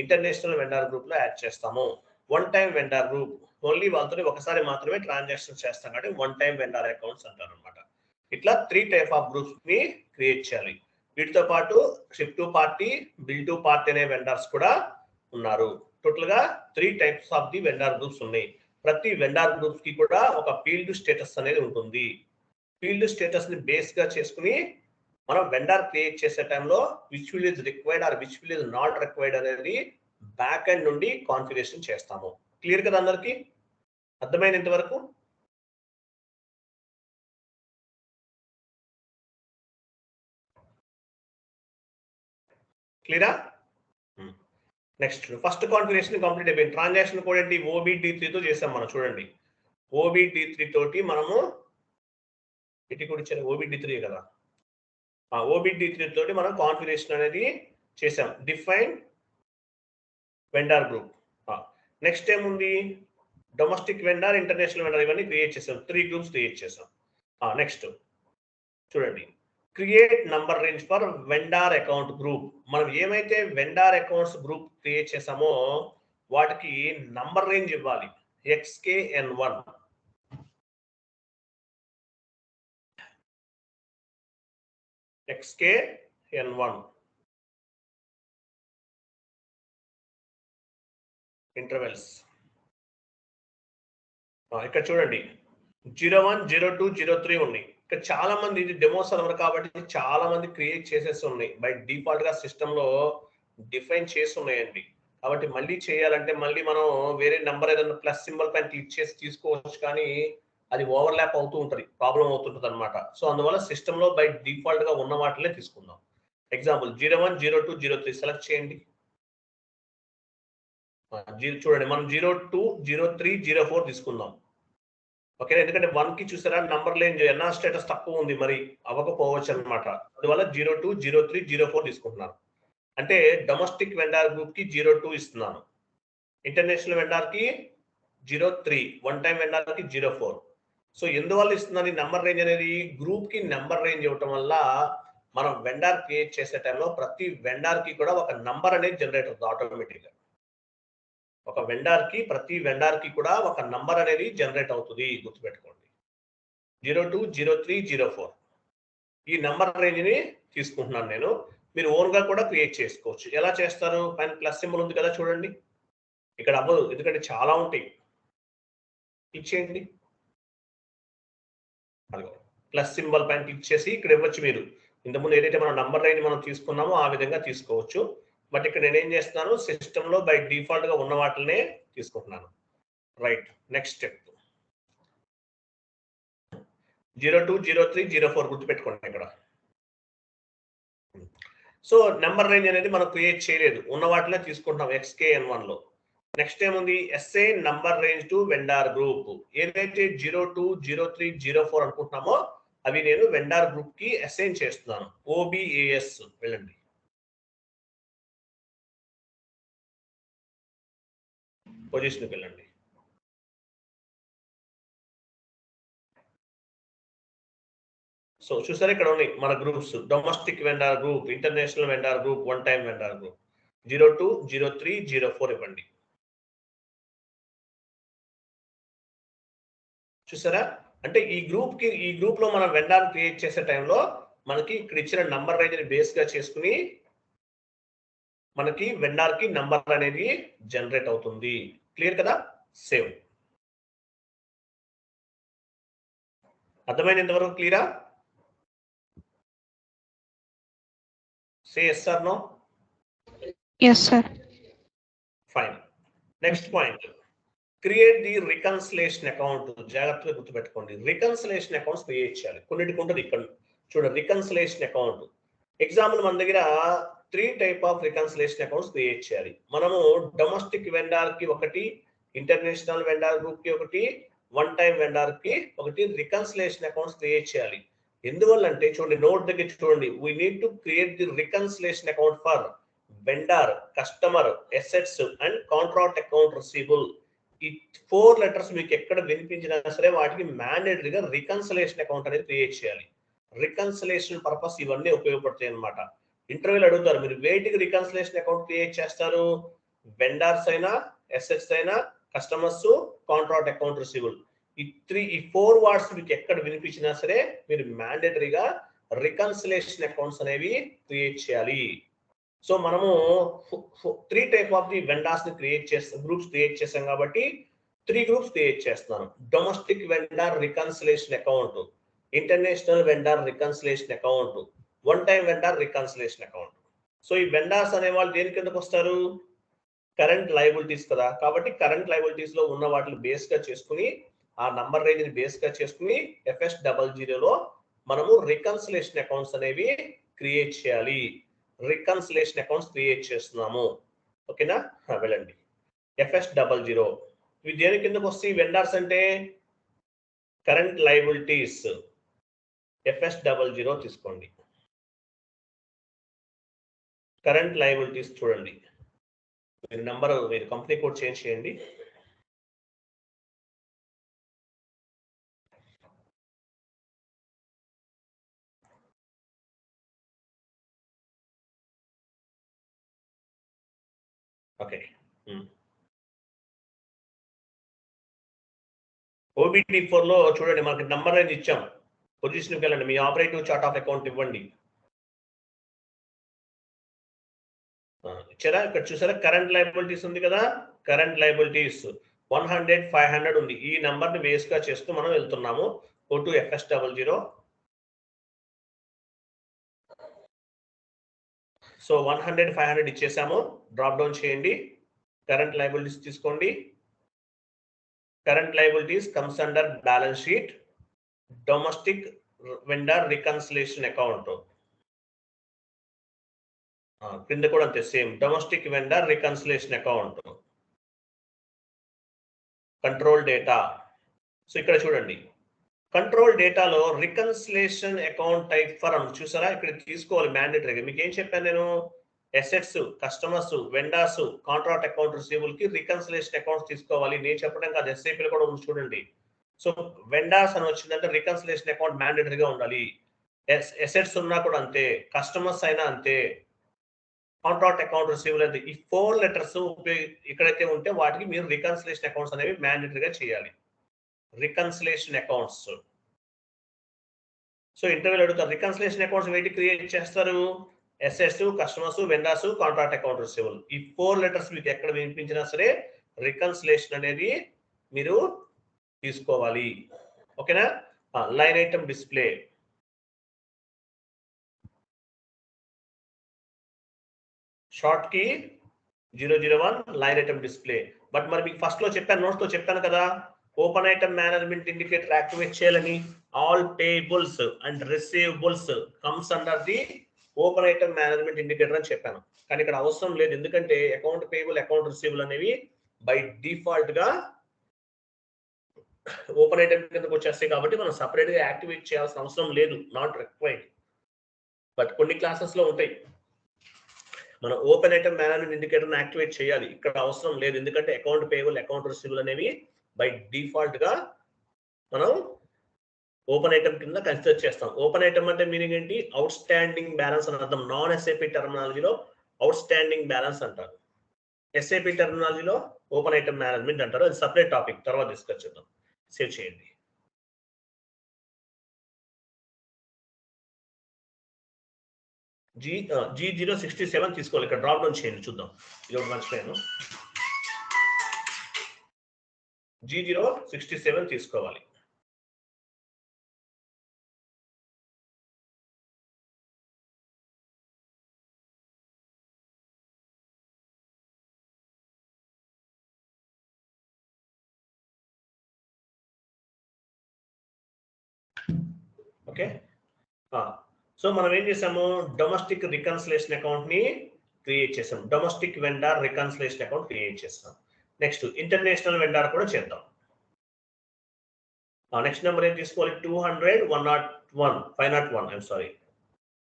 ఇంటర్నేషనల్ వెండార్ గ్రూప్ లో యాడ్ చేస్తాము. One time vendor group, only వాళ్ళతో ఒకసారి మాత్రమే ట్రాన్సాక్షన్ చేస్తాం కాబట్టి వన్ టైం వెండార్ అకౌంట్స్ అంటారు అనమాట. ఇట్లా 3 టైప్ ఆఫ్ గ్రూప్స్ ని క్రియేట్ చేయాలి. వీటితో పాటు ship to party, bill to party అనే వెండార్స్ కూడా ఉన్నారు. టోటల్ గా 3 types of the vendor groups ఉన్నాయి. ప్రతి వెండార్ గ్రూప్స్ కి కూడా ఒక ఫీల్డ్ స్టేటస్ అనేది ఉంటుంది. ఫీల్డ్ స్టేటస్ ని బేస్ గా చేసుకుని మనం వెండార్ క్రియేట్ చేసే టైంలో which field is required or which field is not required అనేది బ్యాక్ ఎండ్ నుండి కాన్ఫిగరేషన్ చేస్తాము. క్లియర్ కదా అందరికి? అర్థమైంది ఇంతవరకు? క్లియరా? నెక్స్ట్ ఫస్ట్ కాన్ఫిగరేషన్ కంప్లీట్ అయిపోయింది. ట్రాన్సాక్షన్ కోడ్ ఏంటి? OBD3 తో చేసాం మనం. చూడండి, OBD3 తోటి మనము ఇటు కూడా ఇచ్చారు, OBD3 కదా. OBD3 తోటి మనం కాన్ఫిగరేషన్ అనేది చేసాం. Define vendor group. నెక్స్ట్ ఏముంది? డొమెస్టిక్ వెండార్, ఇంటర్నేషనల్ వెండార్ ఇవన్నీ క్రియేట్ చేసాం. 3 గ్రూప్స్ క్రియేట్ చేసాం. నెక్స్ట్ చూడండి, create number range for vendor account group. మనం ఏమైతే వెండార్ అకౌంట్స్ గ్రూప్ క్రియేట్ చేసామో వాటికి నంబర్ రేంజ్ ఇవ్వాలి. XKN1 XKN1 intervals. ఇక్కడ చూడండి 01, 02, 03 ఉన్నాయి. ఇక్కడ చాలా మంది, ఇది డెమో సర్వర్ కాబట్టి చాలా మంది క్రియేట్ చేసేసి ఉన్నాయి. బై డిఫాల్ట్ గా సిస్టమ్ లో డిఫైన్ చేసి ఉన్నాయండి. కాబట్టి మళ్ళీ చేయాలంటే మళ్ళీ మనం వేరే నెంబర్ ఏదైనా ప్లస్ సింబల్ పైన క్లిక్ చేసి తీసుకోవచ్చు, కానీ అది ఓవర్లాప్ అవుతూ ఉంటుంది, ప్రాబ్లం అవుతుంటుంది అనమాట. సో అందువల్ల సిస్టమ్ లో బై డిఫాల్ట్ గా ఉన్న వాటినే తీసుకుందాం. ఎగ్జాంపుల్ 01, 02, 03 సెలెక్ట్ చేయండి. చూడండి, మనం 02, 03, 04 తీసుకుందాం. ఓకే, ఎందుకంటే 1 కి చూసారా నంబర్ లేని ఎన్ఆర్ స్టేటస్ తక్కువ ఉంది, మరి అవ్వకపోవచ్చు అనమాట. అందువల్ల 02, 03, 04 తీసుకుంటున్నాను. అంటే డొమెస్టిక్ వెండార్ గ్రూప్ కి 02 ఇస్తున్నాను, ఇంటర్నేషనల్ వెండార్ కి 03, వన్ టైం వెండార్ కి 04. సో ఎందువల్ల ఇస్తున్నాను ఈ నెంబర్ రేంజ్ అనేది? గ్రూప్ కి నెంబర్ రేంజ్ ఇవ్వటం వల్ల మనం వెండార్ క్రియేట్ చేసే టైంలో ప్రతి వెండార్ కి కూడా ఒక నంబర్ అనేది జనరేట్ అవుతుంది ఆటోమేటిక్ గా. ఒక వెండార్ కి, ప్రతి వెండార్ కి కూడా ఒక నంబర్ అనేది జనరేట్ అవుతుంది, గుర్తుపెట్టుకోండి. 020304 ఈ నంబర్ రేంజ్ని తీసుకుంటున్నాను నేను. మీరు ఓన్గా కూడా క్రియేట్ చేసుకోవచ్చు. ఎలా చేస్తారు? పైన ప్లస్ సింబల్ ఉంది కదా చూడండి. ఇక్కడ అవ్వదు ఎందుకంటే చాలా ఉంటాయి. క్లిక్ చేయండి. అదిగో ప్లస్ సింబల్ పైన క్లిక్ చేసి ఇక్కడ ఇవ్వచ్చు మీరు. ఇంతకుముందు ఏదైతే మనం నంబర్ రేంజ్ మనం తీసుకున్నామో ఆ విధంగా తీసుకోవచ్చు. బట్ ఇక్కడ నేనేం చేస్తున్నాను, సిస్టంలో బై డిఫాల్ట్గా ఉన్న వాటినే తీసుకుంటున్నాను. రైట్, నెక్స్ట్ స్టెప్ 020304 గుర్తుపెట్టుకోండి ఇక్కడ. సో నెంబర్ రేంజ్ అనేది మనం క్రియేట్ చేయలేదు, ఉన్న వాటినే తీసుకుంటాం XKN1లో. నెక్స్ట్ ఏముంది, SA number range to vendor group. ఏదైతే 020304 అనుకుంటున్నామో అవి నేను వెండార్ గ్రూప్ కి అసైన్ చేస్తున్నాను. OBAS వెళ్ళండి. పొజిషన్కి వెళ్ళండి. సో చూసారా ఇక్కడ ఉన్నాయి మన groups. Domestic vendor group, international vendor group, one time vendor group. 020304 ఇవ్వండి. చూసారా, అంటే ఈ గ్రూప్ లో మనం వెండార్ క్రియేట్ చేసే టైంలో మనకి ఇక్కడ ఇచ్చిన నంబర్ రేంజ్ ని బేస్ గా చేసుకుని మనకి వెండార్ కి నంబర్ అనేది జనరేట్ అవుతుంది. క్లియర్ కదా? సేవ్. అర్థమైంది ఇంతవరకు? క్లియరా? సే yes or no? Yes, sir. Fine. Next point. Create the reconciliation account. జాగ్రత్తగా గుర్తుపెట్టుకోండి, రికన్సిలేషన్ అకౌంట్స్ క్రియేట్ చేయాలి. కొన్నిటికి ఉంటుంది ఇక్కడ చూడండి, రికన్సిలేషన్ అకౌంట్. ఎగ్జాంపుల్ మన దగ్గర 3 type of reconciliation accounts create చేయాలి. మనము డొమెస్టిక్ వెండార్ కి ఒకటి, ఇంటర్నేషనల్ వెండార్ గ్రూప్ కి ఒకటి, వన్ టైం వెండార్ కి ఒకటి రికన్సిలేషన్ అకౌంట్స్ క్రియేట్ చేయాలి. ఎందువల్ల అంటే చూడండి, నోట్ దగ్గర చూడండి, we need to create the reconciliation account for vendor, customer, assets and contract account receivable. ఈ 4 లెటర్స్ మీకు ఎక్కడ వినిపించినా సరే వాటికి మ్యాండేటరీగా రికన్సిలేషన్ అకౌంట్ అనేది క్రియేట్ చేయాలి. రికన్సిలేషన్ పర్పస్ ఇవన్నీ ఉపయోగపడతాయి అన్నమాట. ఇంటర్వ్యూలు అడుగుతారు, మీరు వేటికి రికన్సిలేషన్ అకౌంట్ క్రియేట్ చేస్తారు? వెండార్స్ అయినా, అసెట్స్ అయినా, కస్టమర్స్, కాంట్రాక్ట్ అకౌంట్ రిసీవబుల్. ఈ 4 వర్డ్స్ మీకు ఎక్కడ వినిపించినా సరే మీరు మ్యాండేటరీగా రికన్సిలేషన్ అకౌంట్స్ అనేవి క్రియేట్ చేయాలి. సో మనము 3 టైప్ ఆఫ్ ది వెండార్స్ ని క్రియేట్ చేస్తాం, గ్రూప్స్ క్రియేట్ చేసాం కాబట్టి 3 గ్రూప్స్ క్రియేట్ చేస్తున్నాను. Domestic vendor reconciliation account, international vendor reconciliation account, one time vendor reconciliation account. So ఈ వెండార్స్ అనే వాళ్ళు దేని కిందకు వస్తారు? కరెంట్ లయబిలిటీస్ కదా, కాబట్టి కరెంట్ లయబిలిటీస్ లో ఉన్న వాటిని బేస్ గా చేసుకుని, ఆ నంబర్ రేంజ్ ని బేస్ గా చేసుకుని FS00లో మనము రికన్సిలేషన్ అకౌంట్స్ అనేవి క్రియేట్ చేయాలి. రికన్సిలేషన్ అకౌంట్స్ క్రియేట్ చేస్తున్నాము. ఓకేనా? వెళ్ళండి. FS00 ఇవి దేని కిందకు వస్తాయి? వెండార్స్ అంటే కరెంట్ లయబిలిటీస్. FS00 తీసుకోండి. కరెంట్ లయబిలిటీస్ చూడండి, మీరు నంబర్, మీరు కంపెనీ కోడ్ చేంజ్ చేయండి. ఓకే, OBD4లో చూడండి, మనకి నంబర్ అనేది ఇచ్చాం. పొజిషన్కి వెళ్ళండి, మీ ఆపరేటివ్ చార్ట్ ఆఫ్ అకౌంట్ ఇవ్వండి. ఇచ్చారా? ఇక్కడ చూసారా కరెంట్ లయబిలిటీస్ ఉంది కదా, కరెంట్ లయబిలిటీస్ 100, 500 ఉంది. ఈ నంబర్ ని బేస్ గా చేస్తూ మనం వెళ్తున్నాము. Go to FS00. సో 100, 500 ఇచ్చేసాము. డ్రాప్ డౌన్ చేయండి, కరెంట్ లయబిలిటీస్ తీసుకోండి. Current liabilities comes under balance sheet, domestic vendor reconciliation account. కింద కూడా అంతే, same domestic vendor reconciliation account, control data. So ఇక్కడ చూడండి, కంట్రోల్ డేటాలో రికన్సిలేషన్ అకౌంట్ టైప్ ఫర్ అని చూసారా, ఇక్కడ తీసుకోవాలి మ్యాండేటరీగా. మీకు ఏం చెప్పాను నేను? Assets, customers, vendors, contract account receivable కి రికన్సిలేషన్ అకౌంట్స్ తీసుకోవాలి. నేను చెప్పడం కాదు, SAP లో కూడా ఉంది చూడండి. సో వెండర్స్ అని వచ్చిందంటే రికన్సిలేషన్ అకౌంట్ మ్యాండేటరీగా ఉండాలి. అసెట్స్ ఉన్నా కూడా అంతే, కస్టమర్స్ అయినా అంతే, కాంట్రాక్ట్ అకౌంట్ రిసీవబుల్ అయితే. ఈ 4 లెటర్స్ ఎక్కడైతే ఉంటే వాటికి మీరు రికన్సిలేషన్ అకౌంట్స్ అనేవి మ్యాండేటరీగా చేయాలి. రికన్సిలేషన్ అకౌంట్స్ సో ఇంటర్వ్యూలో అడుగుతారు రికన్సిలేషన్ అకౌంట్స్ వేటి క్రియేట్ చేస్తారు? ఎస్ఎస్, customers, vendors, contract account receivable. ఈ 4 లెటర్స్ మీకు ఎక్కడ వినిపించినా సరే రికన్సిలేషన్ అనేది మీరు తీసుకోవాలి. ఓకేనా? Line item display, short key 001 line item display. But మరి మీకు ఫస్ట్ లో చెప్పాను, నోట్స్ లో చెప్పాను కదా, open item management indicator activate చేయాలని. All payables and receivables comes under the open item management indicator అని చెప్పాను. కానీ ఇక్కడ అవసరం లేదు, ఎందుకంటే అకౌంట్ పేబుల్, అకౌంట్ రిసీవబుల్ అనేవి బై డిఫాల్ట్ గా ఓపెన్ ఐటమ్ కిందకు వచ్చేస్తాయి కాబట్టి మనం సపరేట్ గా యాక్టివేట్ చేయాల్సిన అవసరం లేదు, నాట్ రిక్వైర్డ్. బట్ కొన్ని క్లాసెస్ లో ఉంటాయి, మనం open item management indicator activate చేయాలి. ఇక్కడ అవసరం లేదు, ఎందుకంటే అకౌంట్ పేబుల్, అకౌంట్ రిసీవబుల్ అనేవి బై డిఫాల్ట్ గా మనం ఓపెన్ ఐటమ్ కింద కన్సిడర్ చేస్తాం. ఓపెన్ ఐటమ్ అంటే మీనింగ్ ఏంటి? అవుట్ స్టాండింగ్ బ్యాలెన్స్ అని అర్థం. నాన్ ఎస్ఏపి టర్మినాలజీలో అవుట్ స్టాండింగ్ బ్యాలెన్స్ అంటారు, ఎస్ఏపి టర్మినాలజీలో ఓపెన్ ఐటమ్ మేనేజ్మెంట్ అంటారు. అది సపరేట్ టాపిక్, తర్వాత డిస్కస్ చేద్దాం. సేవ్ చేయండి. G067 తీసుకోవాలి, ఇక్కడ డ్రాప్ డౌన్ చేయండి చూద్దాం. ఇది ఒకటి మర్చిపోయాను, G067 తీసుకోవాలి. ఓకే, సో మనం ఏం చేసాము? డొమెస్టిక్ రికన్సిలేషన్ అకౌంట్ ని క్రియేట్ చేసాం, domestic vendor reconciliation account create చేస్తాం. నెక్స్ట్ ఇంటర్నేషనల్ వెండర్ కూడా చేద్దాం. నెక్స్ట్ నెంబర్ ఏం తీసుకోవాలి? 200, 101, 501. ఐఎమ్ సారీ,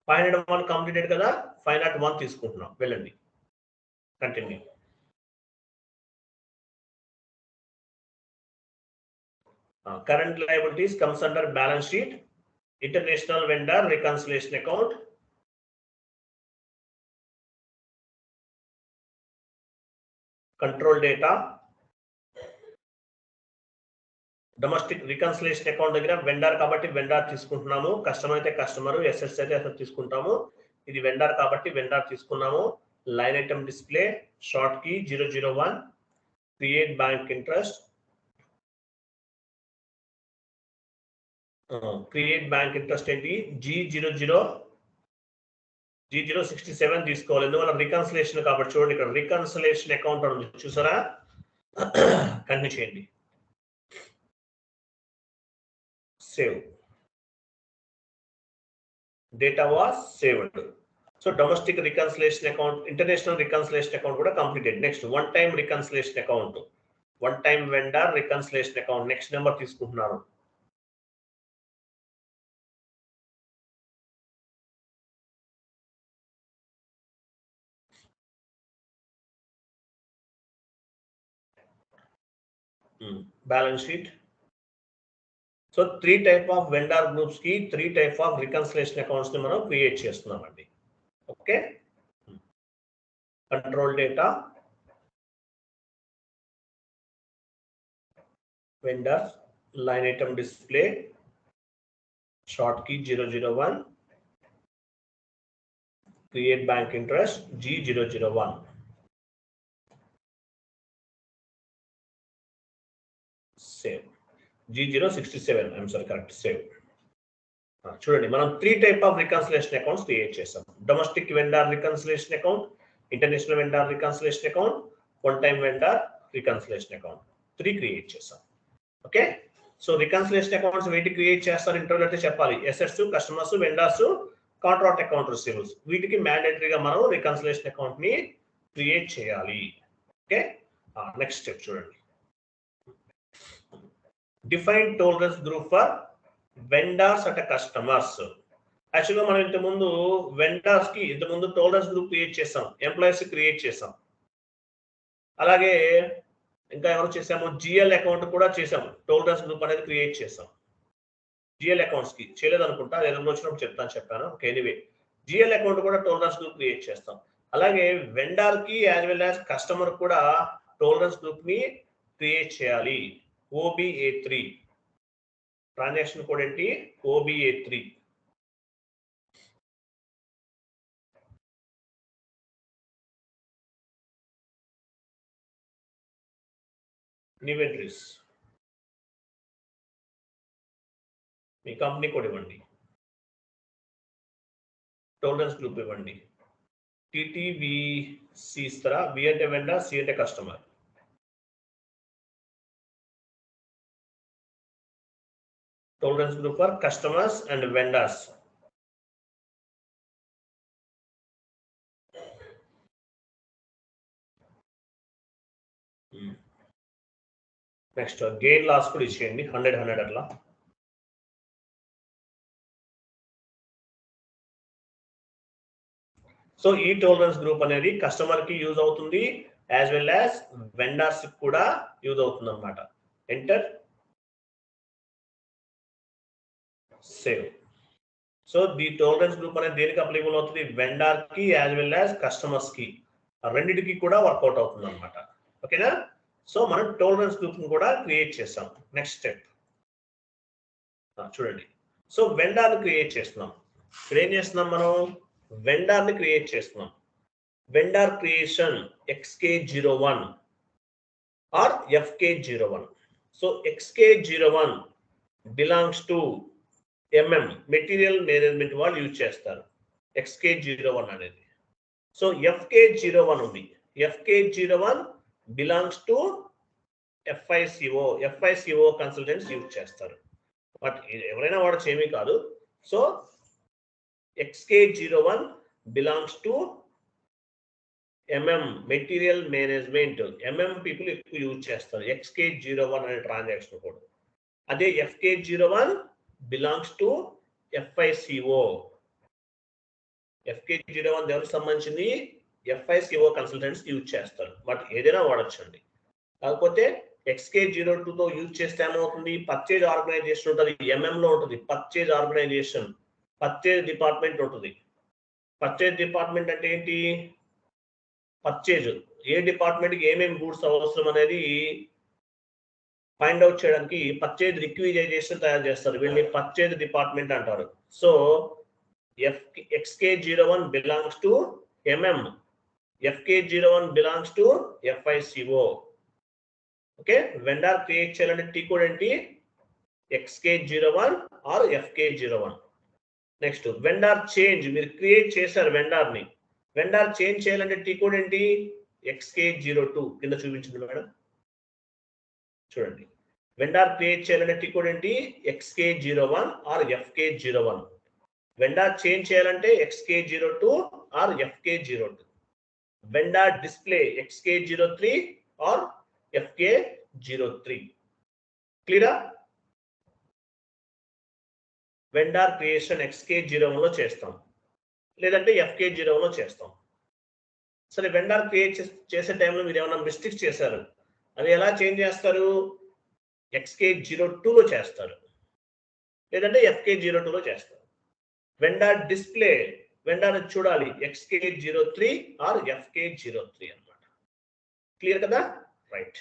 501 కంప్లీటెడ్ కదా, 501 తీసుకుంటున్నాం. వెళ్ళండి, continue. Current liabilities comes under balance sheet, international vendor reconciliation account, control data, domestic reconciliation account దగ్గర వెండర్ కాబట్టి వెండర్ తీసుకుంటున్నాము, కస్టమర్ అయితే కస్టమర్, ఎస్ఎస్ అయితే ఎస్ఎస్ తీసుకుంటాము. ఇది వెండర్ కాబట్టి వెండర్ తీసుకున్నాము. Line item display, short key 001, create bank interest, create bank interest ఏంటి? G067 తీసుకోవాలి, ఎందువల్ల రికన్సిలేషన్ కాబట్టి. చూడండి ఇక్కడ రికన్సిలేషన్ అకౌంట్ అని ఉంది, చూసారా? కంటిన్యూ చేయండి. Save, data was saved. So domestic reconciliation account, international reconciliation account కూడా completed. Next one time reconciliation account, one time vendor reconciliation account. Next number తీసుకుంటున్నాను. Balance sheet. So 3 type of vendor groups కి 3 type of reconciliation accounts ని మనం create చేస్తున్నామండి. Okay, control data, vendors, line item display, short key 001, create bank interest G001. Save, G067, I'm sorry, correct, save. చూడండి మనం 3 type of reconciliation accounts create చేస్తాం. Domestic vendor reconciliation account, international vendor reconciliation account, one time vendor reconciliation account, 3 create చేస్తాం. Okay, so reconciliation accounts వేటి create చేస్తారు ఇంటర్వ్యూలో అయితే చెప్పాలి. Assets, customers, vendors, contract account receivables, వీటికి మ్యాండేటరీగా మనం రికన్సిలేషన్ అకౌంట్ ని క్రియేట్ చేయాలి. ఓకే, నెక్స్ట్ స్టెప్ చూడండి. Define tolerance group for vendors and customers. యాక్చువల్గా మనం ఇంతకుముందు వెండర్స్ కి ఇంతకుముందు టోలరెన్స్ గ్రూప్ క్రియేట్ చేసాం, ఎంప్లాయీస్ క్రియేట్ చేసాం, అలాగే ఇంకా ఎవరు చేసాము? జిఎల్ అకౌంట్ కూడా చేసాము, టోలరెన్స్ గ్రూప్ అనేది క్రియేట్ చేసాం. జిఎల్ అకౌంట్స్ కి చేయలేదు అనుకుంటా, ఏదైనా వచ్చినప్పుడు చెప్పాను. ఓకే, ఎనీవే జిఎల్ అకౌంట్ కూడా టోలరెన్స్ గ్రూప్ క్రియేట్ చేస్తాం. అలాగే వెండర్ కి యాజ్ వెల్ యాజ్ కస్టమర్ కూడా టోలరెన్స్ గ్రూప్ ని క్రియేట్ చేయాలి. OBA3 ట్రాన్సాక్షన్ కోడ్ ఏంటి? OBA3. ఇన్వెంటరీస్ మీ కంపెనీ కోడ్ ఇవ్వండి, టోలరెన్స్ గ్రూప్ ఇవ్వండి. టీటీవీసీ ఇస్తారా? వి అంటే వెండర్, సి అంటే customer. Tolerance group for customers and vendors. Next, gain loss could ఇచ్చేయండి 100 అట్లా. సో ఈ టోలరెన్స్ గ్రూప్ అనేది కస్టమర్ కి యూజ్ అవుతుంది, యాజ్ వెల్ యాజ్ వెండర్స్ కూడా యూజ్ అవుతుంది అన్నమాట. Enter, save. So the tolerance group అనేది దేనికి అప్లికబుల్ అవుతుంది? వెండర్ కి యాజ్ వెల్ యాజ్ కస్టమర్స్ కి, రెండింటికి కూడా వర్కౌట్ అవుతుంది అనమాట. ఓకేనా? సో మనం టోలరెన్స్ గ్రూప్ కూడా క్రియేట్ చేస్తాం. నెక్స్ట్ స్టెప్ చూడండి. సో వెండర్ ని క్రియేట్ చేస్తున్నాం. ఇక్కడ ఏం చేస్తున్నాం మనం? వెండర్ ని క్రియేట్ చేస్తున్నాం. Vendor creation XK01 or FK01. So XK01 belongs to material management వాళ్ళు యూజ్ చేస్తారు XK01 అనేది. సో FK01 ఉంది. FK01 belongs to FICO consultants use చేస్తారు. బట్ ఎవరైనా వాడచ్చు, ఏమీ కాదు. So XK01 belongs to material management, people ఎక్కువ యూజ్ చేస్తారు XK01 అనే ట్రాన్సాక్షన్ కోడ్. అదే FK01 belongs to FICO. FK01 ఎవరికి సంబంధించింది? FICO కన్సల్టెంట్స్ యూజ్ చేస్తారు. బట్ ఏదైనా వాడచ్చండి. కాకపోతే XK02 తో యూజ్ చేస్తే ఏమవుతుంది? పర్చేజ్ ఆర్గనైజేషన్ ఉంటుంది, లో ఉంటుంది. పర్చేజ్ ఆర్గనైజేషన్, పర్చేజ్ డిపార్ట్మెంట్ ఉంటుంది. పర్చేజ్ డిపార్ట్మెంట్ అంటే ఏంటి? పర్చేజ్ ఏ డిపార్ట్మెంట్ కి ఏమేమి గూడ్స్ అవసరం అనేది ఫైండ్ అవుట్ చేయడానికి పర్చేజ్ రిక్విజైజేషన్ తయారు చేస్తారు. వీళ్ళని పర్చేజ్ డిపార్ట్మెంట్ అంటారు. So XK01 belongs to FK01 belongs to FICO. Okay, vendor create చేయాలంటే టీ కోడ్ ఏంటి? XK01 or FK01. Next vendor change, మీరు క్రియేట్ చేశారు వెండర్ ని. వెండర్ చేంజ్ చేయాలంటే టీ కోడ్ ఏంటి? XK02 కింద చూపించింది మేడం, చూడండి. వెండర్ క్రియేట్ చేయాలంటే టీ కోడ్ ఏంటి? XK01 or FK01. Vendor change చేయాలంటే XK02 are FK02. Vendor display XK03 are FK03. క్లియరా? వెండర్ క్రియేషన్ XK01 లో చేస్తాం, లేదంటే FK01 లో చేస్తాం. సరే, వెండర్ క్రియేట్ చేసే టైంలో మీరు ఏమైనా మిస్టేక్స్ చేశారు, అది ఎలా చేంజ్ చేస్తారు? XK02 లో చేస్తారు, లేదంటే FK02 లో చేస్తారు. వెండర్ డిస్ప్లే, వెండర్ చూడాలి XK03 ఆర్ FK03 అన్నమాట. క్లియర్ కదా? రైట్.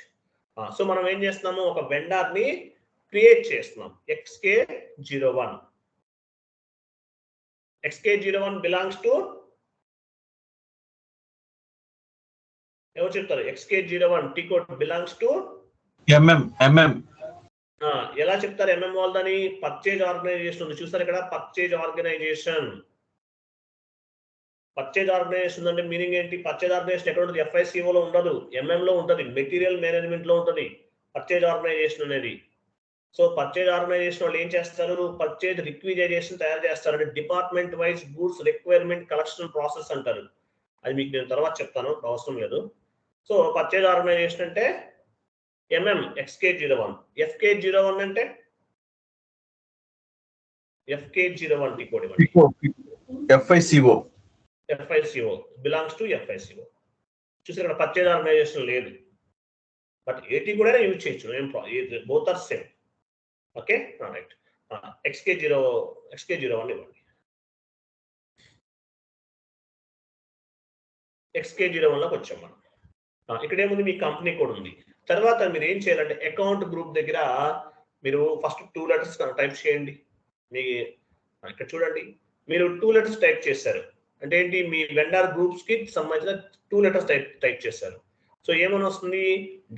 సో మనం ఏం చేస్తున్నాము? ఒక వెండర్ ని క్రియేట్ చేస్తున్నాం XK01. XK01 బిలాంగ్స్ టు ఎవరు చెప్తారు? XK01 T code belongs to ఎలా చెప్తారు? వాళ్ళదని పర్చేజ్ ఆర్గనైజేషన్ ఉంది, చూస్తారు ఇక్కడ. పర్చేజ్ ఆర్గనైజేషన్, పర్చేజ్ ఆర్గనైజేషన్ అంటే మీనింగ్ ఏంటి? పర్చేజ్ ఆర్గనైజేషన్ ఎక్కడ ఉంటుంది? FICO లో ఉండదు, లో ఉంటుంది, మెటీరియల్ మేనేజ్మెంట్ లో ఉంటుంది పర్చేజ్ ఆర్గనైజేషన్ అనేది. సో పర్చేజ్ ఆర్గనైజేషన్ వాళ్ళు ఏం చేస్తారు? పర్చేజ్ రిక్విజైజేషన్ తయారు చేస్తారు. అంటే department wise goods requirement collection process అంటారు. అది మీకు నేను తర్వాత చెప్తాను, అవసరం లేదు. సో పర్చేజ్ ఆర్గనైజేషన్ అంటే XK01. FK01 అంటే FK01 టీ కోడ్ ఇవ్వండి. FICO belongs to FICO. చూసి ఇక్కడ పర్చేజ్ ఆర్గనైజేషన్ లేదు, బట్ ఏటీ కూడా యూజ్ చేయొచ్చు, both are same. Okay, right. XK01 ఇవ్వండి. XK01 లోకి వచ్చాం మనం. ఇక్కడ ఏముంది? మీ కంపెనీ కోడ్ ఉంది. తర్వాత మీరు ఏం చేయాలంటే అకౌంట్ గ్రూప్ దగ్గర మీరు ఫస్ట్ 2 letters టైప్ చేయండి. మీ ఇక్కడ చూడండి, మీరు 2 letters టైప్ చేశారు అంటే ఏంటి? మీ వెండర్ గ్రూప్స్ కి సంబంధించిన 2 letters టైప్ చేశారు. సో ఏమని వస్తుంది?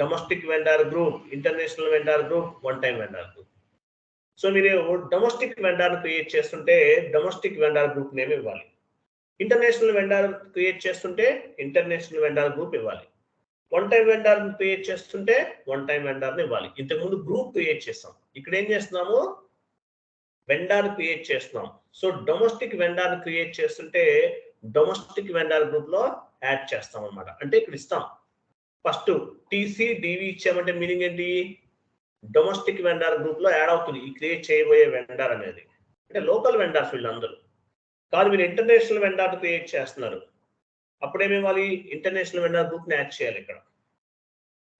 Domestic vendor group, international vendor group, one time vendor group. So మీరు డొమెస్టిక్ వెండర్ క్రియేట్ చేస్తుంటే డొమెస్టిక్ వెండర్ గ్రూప్ నేమ్ ఇవ్వాలి. ఇంటర్నేషనల్ వెండర్ క్రియేట్ చేస్తుంటే ఇంటర్నేషనల్ వెండర్ గ్రూప్ ఇవ్వాలి. వన్ టైం వెండర్ క్రియేట్ చేస్తుంటే one time వెండర్ని ఇవ్వాలి. ఇంతకుముందు గ్రూప్ క్రియేట్ చేస్తాం, ఇక్కడ ఏం చేస్తున్నాము? వెండర్ క్రియేట్ చేస్తున్నాం. సో డొమెస్టిక్ వెండర్ క్రియేట్ చేస్తుంటే డొమెస్టిక్ వెండర్ గ్రూప్ లో యాడ్ చేస్తాం అన్నమాట. అంటే ఇక్కడ ఇస్తాం ఫస్ట్ టీసీ డివి ఇచ్చామంటే మీనింగ్ ఏంటి? డొమెస్టిక్ వెండర్ గ్రూప్ లో యాడ్ అవుతుంది ఈ క్రియేట్ చేయబోయే వెండర్ అనేది. అంటే లోకల్ వెండర్స్ వీళ్ళందరూ కాదు. మీరు ఇంటర్నేషనల్ వెండర్ క్రియేట్ చేస్తున్నారు, అప్పుడేమివ్వాలి? ఇంటర్నేషనల్ వెండర్ గ్రూప్ ని యాడ్ చేయాలి ఇక్కడ.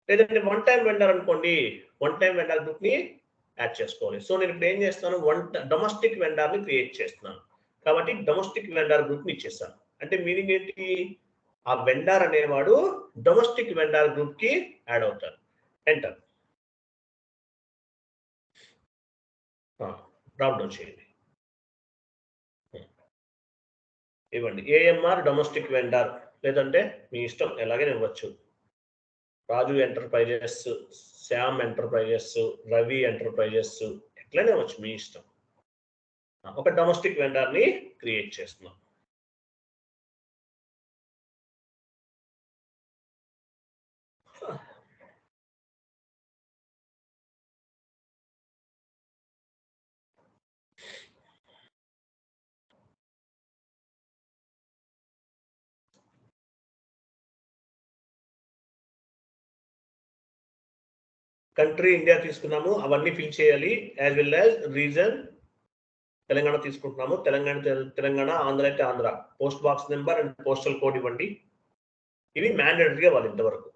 లేదంటే వన్ టైం వెండర్ అనుకోండి, వన్ టైం వెండర్ గ్రూప్ ని యాడ్ చేసుకోవాలి. సో నేను ఇప్పుడు ఏం చేస్తాను? డొమెస్టిక్ వెండర్ ని క్రియేట్ చేస్తున్నాను కాబట్టి డొమెస్టిక్ వెండర్ గ్రూప్ ని ఇచ్చేస్తాను. అంటే మీనింగ్ ఏంటి? ఆ వెండర్ అనేవాడు డొమెస్టిక్ వెండర్ గ్రూప్ కి యాడ్ అవుతారు. ఎంటర్ డ్రాప్ డౌన్ చేయండి, ఇవ్వండి ఏఎంఆర్ డొమెస్టిక్ వెండర్, లేదంటే మీ ఇష్టం ఎలాగైనా ఇవ్వచ్చు. Raju enterprises, Shyam enterprises, Ravi enterprises, ఎట్లనే ఇవ్వచ్చు మీ ఇష్టం. ఒక డొమెస్టిక్ వెండర్ ని క్రియేట్ చేస్తున్నాం. కంట్రీ ఇండియా తీసుకున్నాము, అవన్నీ ఫిల్ చేయాలి. As well as region Telangana తీసుకుంటున్నాము, తెలంగాణ, ఆంధ్ర అయితే Andhra. Post box number and postal code ఇవ్వండి. ఇవి మ్యాండేటరీగా వాళ్ళు ఇంతవరకు.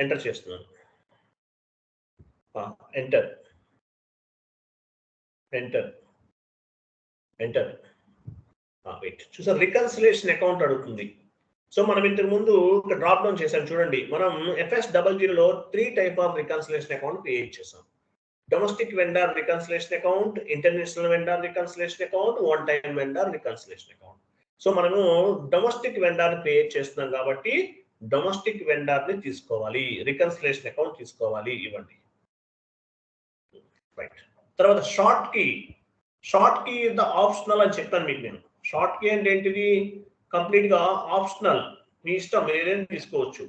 ఎంటర్ చేస్తున్నాను. Enter enter enter. వెయిట్, చూసారు రికన్సిలేషన్ అకౌంట్ అడుగుతుంది. సో మనం ఇంతకు ముందు ఇక్కడ డ్రాప్ డౌన్ చేసాం చూడండి. మనం FS00లో 3 type of reconciliation account create చేసాం. Domestic vendor reconciliation account, international vendor reconciliation account, one time vendor reconciliation account. So మనము డొమెస్టిక్ వెండర్ క్రియేట్ చేస్తున్నాం కాబట్టి డొమెస్టిక్ వెండర్ ని తీసుకోవాలి, రికన్సిలేషన్ అకౌంట్ తీసుకోవాలి. ఇవ్వండి. రైట్. తర్వాత short key is the optional అని చెప్పాను మీకు నేను. షార్ట్ కీ అంటే ఏంటిది? కంప్లీట్ గా ఆప్షనల్, మీ ఇష్టం, మీరు ఏదైనా తీసుకోవచ్చు.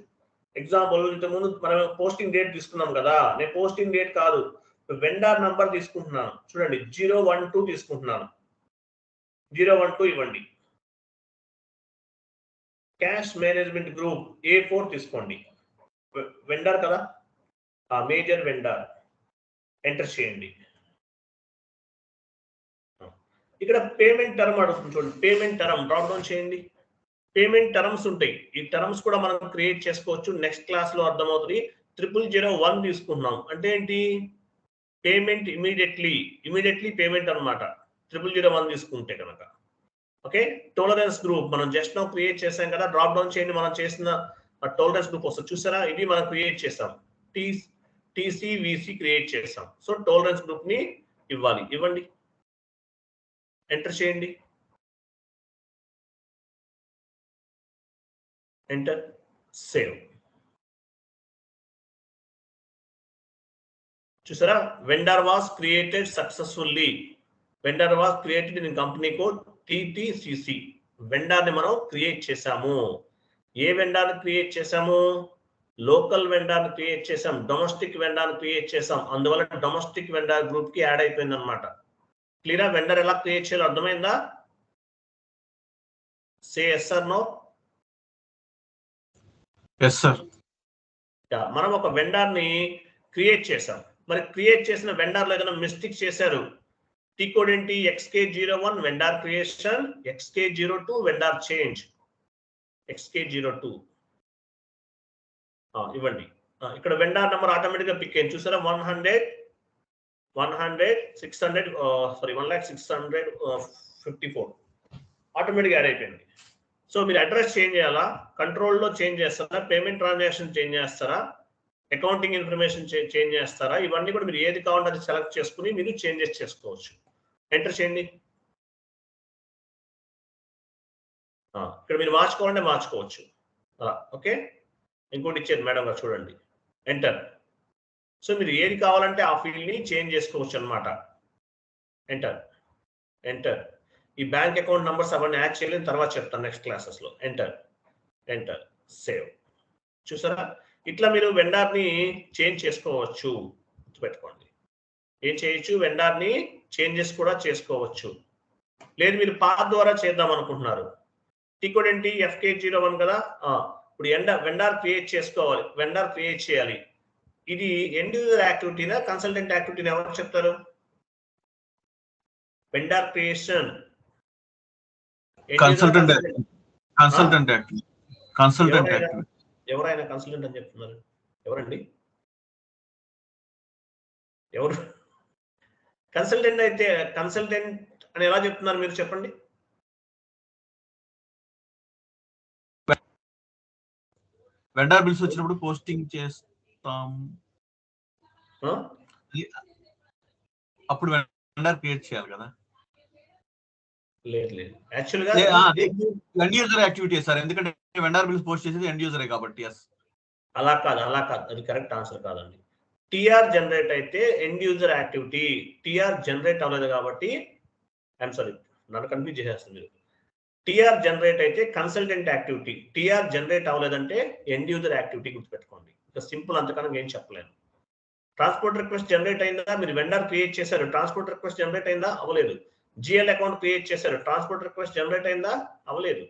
ఎగ్జాంపుల్ ఇంతకుముందు మనం పోస్టింగ్ డేట్ తీసుకున్నాం కదా, నేను పోస్టింగ్ డేట్ కాదు, వెండర్ నంబర్ తీసుకుంటున్నాను. చూడండి 012 తీసుకుంటున్నాను. 012 ఇవ్వండి. క్యాష్ మేనేజ్మెంట్ గ్రూప్ A4 తీసుకోండి. వెండర్ కదా, మేజర్ వెండర్. ఎంటర్ చేయండి. ఇక్కడ పేమెంట్ టర్మ్ అడుగుతుంది చూడండి. పేమెంట్ టర్మ్ డ్రాప్ డౌన్ చేయండి. పేమెంట్ టర్మ్స్ ఉంటాయి. ఈ టర్మ్స్ కూడా మనం క్రియేట్ చేసుకోవచ్చు. నెక్స్ట్ క్లాస్ లో అర్థమవుతుంది. 0001 తీసుకున్నాం అంటే ఏంటి? పేమెంట్ ఇమీడియట్లీ పేమెంట్ అనమాట. 0001 తీసుకుంటే కనుక. ఓకే. టోలరెన్స్ గ్రూప్ మనం జస్ట్ నౌ క్రియేట్ చేసాం కదా, డ్రాప్ డౌన్ చేయండి. మనం చేసిన టోలరెన్స్ గ్రూప్ వస్తుంది చూసారా, ఇది మనం క్రియేట్ చేసాం. TCVC క్రియేట్ చేసాం. సో టోలరెన్స్ గ్రూప్ ని ఇవ్వాలి. ఇవ్వండి. ఎంటర్ చేయండి. Enter, save. చూసారా, vendor was created successfully. Vendor was created in company code TTCC. Vendor ని మనం క్రియేట్ చేసాము. ఏ వెండర్ ని క్రియేట్ చేసాము? లోకల్ వెండర్ ని క్రియేట్ చేసాం, డొమెస్టిక్ వెండర్ ని క్రియేట్ చేసాం. అందువల్ల డొమెస్టిక్ వెండర్ గ్రూప్ కి యాడ్ అయిపోయింది అనమాట. క్లియరా? వెండర్ ఎలా క్రియేట్ చేయాలో అర్థమైందా? Say yes or no. Yes sir. మనం ఒక వెండర్ ని క్రియేట్ చేసాం. మరి క్రియేట్ చేసిన వెండర్ లో ఏదైనా మిస్టేక్ చేశారు. టీ కోడ్ ఏంటి? XK01 vendor creation, XK02 vendor change, XK02 ఇవ్వండి. ఇక్కడ వెండర్ నెంబర్ ఆటోమేటిక్ గా పిక్ అయింది చూసారా. 100 600 సారీ 1,06,54 ఆటోమేటిక్ యాడ్ అయిపోయింది. సో మీరు అడ్రస్ చేంజ్ చేయాలా? కంట్రోల్లో చేంజ్ చేస్తారా? పేమెంట్ ట్రాన్సాక్షన్ చేంజ్ చేస్తారా? అకౌంటింగ్ ఇన్ఫర్మేషన్ చేంజ్ చేస్తారా? ఇవన్నీ కూడా మీరు ఏది కావాలంటే అది సెలెక్ట్ చేసుకుని మీరు చేంజెస్ చేసుకోవచ్చు. ఎంటర్ చేయండి. ఇక్కడ మీరు మార్చుకోవాలంటే మార్చుకోవచ్చు అలా. ఓకే, ఇంకోటి ఇచ్చేది మేడం గారు చూడండి, ఎంటర్. సో మీరు ఏది కావాలంటే ఆ ఫీల్డ్ని చేంజ్ చేసుకోవచ్చు అనమాట. Enter enter. ఈ బ్యాంక్ అకౌంట్ నంబర్స్ అవన్నీ యాడ్ చేయలేని తర్వాత చెప్తాను నెక్స్ట్ క్లాసెస్లో. Enter enter save. చూసారా, ఇట్లా మీరు వెండర్ని చేంజ్ చేసుకోవచ్చు. గుర్తుపెట్టుకోండి, ఏం చేయొచ్చు, వెండర్ని చేంజెస్ కూడా చేసుకోవచ్చు. లేదు మీరు పాత్ ద్వారా చేద్దాం అనుకుంటున్నారు, టికోడ్ ఏంటి FK01 కదా. ఇప్పుడు వెండర్ క్రియేట్ చేసుకోవాలి, వెండర్ క్రియేట్ చేయాలి. ఇది ఎండ్ యూజర్ యాక్టివిటీనా కన్సల్టెంట్ యాక్టివిటీని ఎవరు చెప్తారు? వెండర్ క్రియేషన్ కన్సల్టెంట్ ఎవరైనా కన్సల్టెంట్ అని చెప్తున్నారు? ఎవరండి? ఎవరు కన్సల్టెంట్ అయితే కన్సల్టెంట్ అని ఎలా చెప్తున్నారు మీరు చెప్పండి? వెండర్ బిల్స్ వచ్చినప్పుడు పోస్టింగ్ చేస్తాం, అప్పుడు వెండర్ క్రియేట్ చేయాలి కదా. లేదు లేదు, యాక్చువల్గా ఎండ్ యూజర్ యాక్టివిటీ సార్, ఎందుకంటే వెండర్ బిల్స్ పోస్ట్ చేసేది ఎండ్ యూజరే కాబట్టి. అలా కాదు, అది కరెక్ట్ ఆన్సర్ కాదండి. టిఆర్ జనరేట్ అయితే end user activity, TR generate అవ్వలేదు కాబట్టి ఐఎమ్ సారీ, నన్ను కన్ఫ్యూజ్ చేసేస్తుంది మీరు. టిఆర్ జనరేట్ అయితే కన్సల్టెంట్ యాక్టివిటీ, టిఆర్ జనరేట్ అవ్వలేదంటే ఎండ్ యూజర్ యాక్టివిటీ. గుర్తుపెట్టుకోండి, ఇంకా సింపుల్, అంతకన్నా ఏం చెప్పలేను. ట్రాన్స్పోర్ట్ రిక్వెస్ట్ జనరేట్ అయిందా, మీరు వెండర్ క్రియేట్ చేశారు, ట్రాన్స్పోర్ట్ రిక్వెస్ట్ జనరేట్ అయిందా? అవ్వలేదు. జిఎల్ అకౌంట్ క్రియేట్ చేశారు, ట్రాన్స్పోర్ట్ రిక్వెస్ట్ జనరేట్ అయిందా? అవ్వలేదు.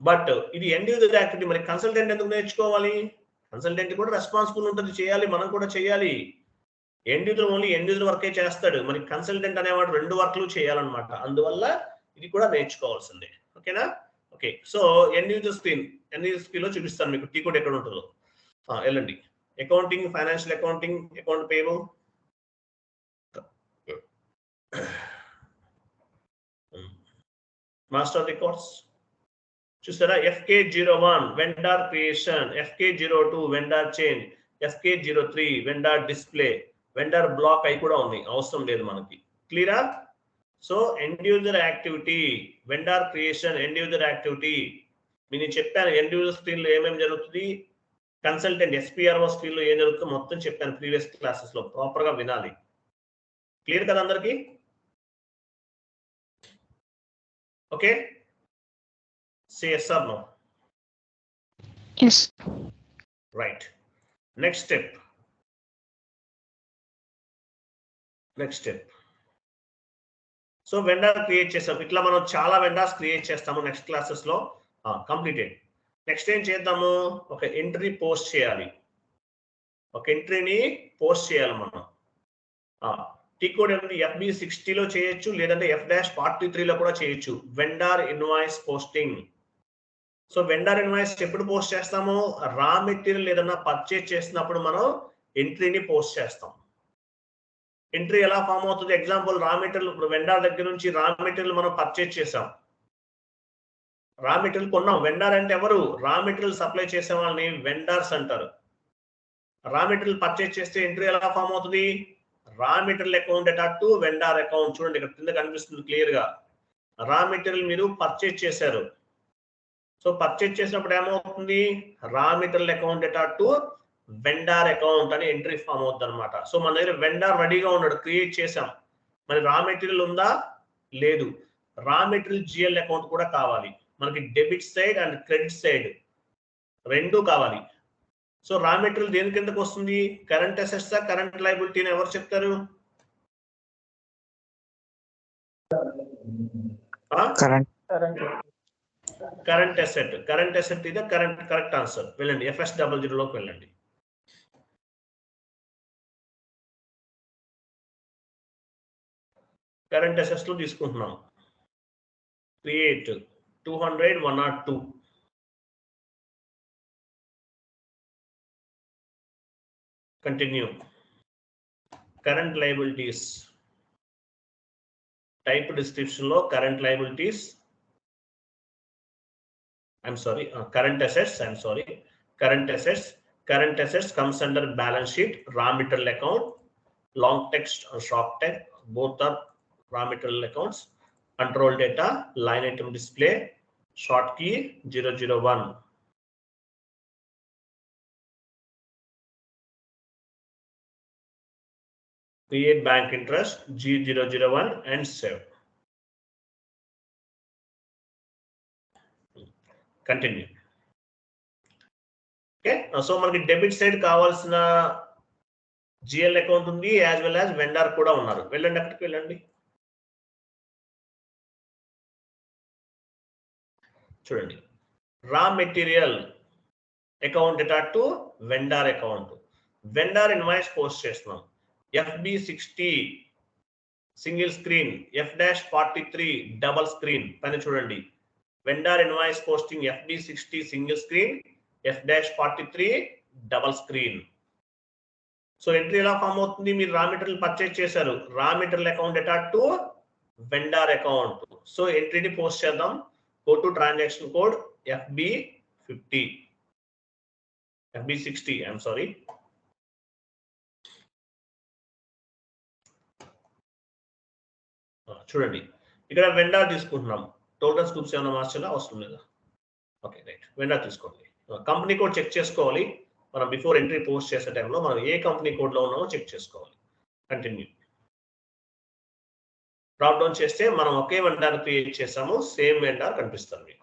బట్ ఇది ఎండ్ యూజర్ యాక్టివిటీ. మరి కన్సల్టెంట్ ఎందుకు నేర్చుకోవాలి? కన్సల్టెంట్ కూడా రెస్పాన్సిబుల్ ఉంటుంది, చేయాలి, మనం కూడా చేయాలి. End user only end user వర్కే చేస్తాడు, మరి కన్సల్టెంట్ అనేవాడు 2 వర్క్లు చేయాలన్నమాట. అందువల్ల ఇది కూడా నేర్చుకోవాల్సిందే. ఓకేనా? Okay, so end user screen లో చూపిస్తాను మీకు టీకోడ్ ఎక్కడ ఉంటుందో. వెళ్ళండి, accounting, financial accounting, account payable, master records. చూసారా, FK01 vendor creation, FK02 vendor change, FK03 vendor display, vendor block అయి కూడా ఉంది, అవసరం లేదు మనకి. క్లియరా? So end user activity, vendor creation, end user activity. నేను చెప్పాను ఎండ్ యూజర్ స్క్రీన్ లో ఏమేమి జరుగుతుంది, కన్సల్టెంట్ SPRO స్క్రీన్ లో ఏం జరుగుతుందో మొత్తం చెప్పాను ప్రీవియస్ క్లాసెస్ లో, ప్రాపర్ గా వినాలి. క్లియర్ కదా అందరికి? Okay, say yes or no. Yes. Right. Next step. So vendor create చేసాం. ఇట్లా మనం చాలా వెండర్స్ క్రియేట్ చేస్తాము నెక్స్ట్ క్లాసెస్ లో. కంప్లీటెడ్. నెక్స్ట్ ఏం చేద్దాము, ఒక ఎంట్రీ పోస్ట్ చేయాలి. ఒక ఎంట్రీని పోస్ట్ చేయాలి మనం. టికోడ్ FB60 లో చేయొచ్చు, లేదంటే F-43 లో కూడా చేయొచ్చు. Vendor invoice posting. So vendor invoice ఎప్పుడు పోస్ట్ చేస్తాము, రా మెటీరియల్ ఏదన్నా పర్చేజ్ చేసినప్పుడు మనం ఎంట్రీని పోస్ట్ చేస్తాం. ఎంట్రీ ఎలా ఫామ్ అవుతుంది, ఎగ్జాంపుల్ రా మెటీరియల్, ఇప్పుడు వెండర్ దగ్గర నుంచి రా మెటీరియల్ మనం పర్చేజ్ చేసాం, రా మెటీరియల్ కొన్నాం. వెండర్ అంటే ఎవరు? రా మెటీరియల్ సప్లై చేసే వాళ్ళని వెండర్స్ అంటారు. రా మెటీరియల్ పర్చేజ్ చేస్తే ఎంట్రీ ఎలా ఫామ్ అవుతుంది, రా మెటీరియల్ అకౌంట్ అటాట్ వెండర్ అకౌంట్. చూడండి ఇక్కడ కింద కనిపిస్తుంది క్లియర్ గా. రా మెటీరియల్ మీరు పర్చేజ్ చేశారు, సో పర్చేజ్ చేసినప్పుడు ఏమవుతుంది, రా మెటీరియల్ అకౌంట్ అటాట్ వెండర్ అకౌంట్ అని ఎంట్రీ ఫామ్ అవుతుంది అనమాట. సో మన దగ్గర వెండర్ రెడీగా ఉన్నాడు, క్రియేట్ చేసాం, మరి రా మెటీరియల్ ఉందా? లేదు. రా మెటీరియల్ GL అకౌంట్ కూడా కావాలి మనకి, debit side and credit side రెండు కావాలి. సో రా మెటీరియల్ దేని కిందకు వస్తుంది, కరెంట్ అసెట్సా కరెంట్ లయబిలిటీని ఎవరు చెప్తారు? Current asset. కరెంట్ అసెట్ ఇది కరెక్ట్ ఆన్సర్. వెళ్ళండి FS00 లోకి వెళ్ళండి. కరెంట్ అసెట్స్ లో తీసుకుంటున్నాం. Create 200 102. Continue. Current liabilities, type description లో current liabilities, current assets comes under balance sheet, raw material account, long text or short text, both are raw material accounts. control data, line item display, short key 001. Create bank interest G001 and save. Continue. Okay, so మనకి debit side కావాల్సిన GL account ఉంది, as well as vendor కూడా ఉన్నారు. వెళ్ళండి, అక్కడికి వెళ్ళండి. చూడండి, raw material account data to vendor account. Vendor invoice post చేస్తున్నాం. FB60 single screen, F-43 double screen పైన చూడండి. Vendor invoice posting FB60 single screen, F-43 double screen. So entry ఎలా ఫామ్ అవుతుంది? మీరు రా మెటీరియల్ పర్చేజ్ చేశారు, raw material account data to vendor account. So ఎంట్రీని post చేద్దాం. Go to transaction code FB60 I'm sorry. చూడండి, ఇక్కడ vendor తీసుకుంటున్నాం. Total scoops ఏమైనా మార్చాలా? అవసరం లేదా? Okay, right. వెండర్ తీసుకోండి. కంపెనీ కోడ్ చెక్ చేసుకోవాలి. మనం బిఫోర్ ఎంట్రీ పోస్ట్ చేసే టైంలో మనం ఏ కంపెనీ కోడ్లో ఉన్నామో చెక్ చేసుకోవాలి. కంటిన్యూ. డ్రాప్ డౌన్ చేస్తే మనం ఒకే వెండర్ క్రియేట్ చేసాము, సేమ్ వెండర్ కనిపిస్తారు మీకు.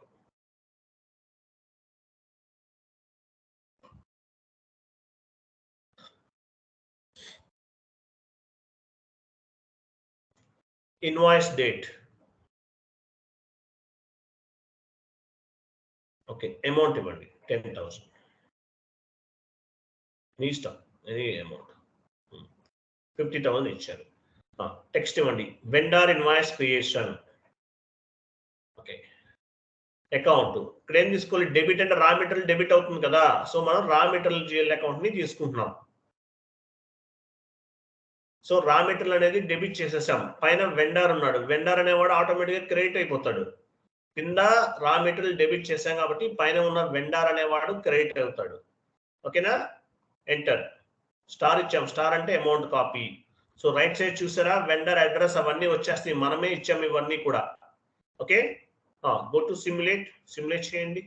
Invoice date. ఓకే, అమౌంట్ ఇవ్వండి 10,000. మీ ఇష్టం, ఎనీ అమౌంట్. 50,000 ఇచ్చారు. టెక్స్ట్ ఇవ్వండి, vendor invoice creation. Okay, account ఇక్కడ ఏం తీసుకోవాలి? డెబిట్ అంటే రా మెటీరియల్ డెబిట్ అవుతుంది కదా. సో మనం రా మెటీరియల్ జిఎల్ అకౌంట్ ని తీసుకుంటున్నాం. సో రా మెటీరియల్ అనేది డెబిట్ చేసేసాం. పైన వెండర్ ఉన్నాడు, వెండర్ అనేవాడు ఆటోమేటిక్గా క్రెడిట్ అయిపోతాడు. కింద రా మెటీరియల్ డెబిట్ చేసాం కాబట్టి పైన ఉన్న వెండర్ అనేవాడు క్రెడిట్ అవుతాడు. ఓకేనా? ఎంటర్. స్టార్ ఇచ్చాం, స్టార్ అంటే amount copy. So right side చూసారా, వెండర్ అడ్రస్ అవన్నీ వచ్చేస్తాయి, మనమే ఇచ్చాం ఇవన్నీ కూడా. Okay, go to simulate. Simulate చేయండి.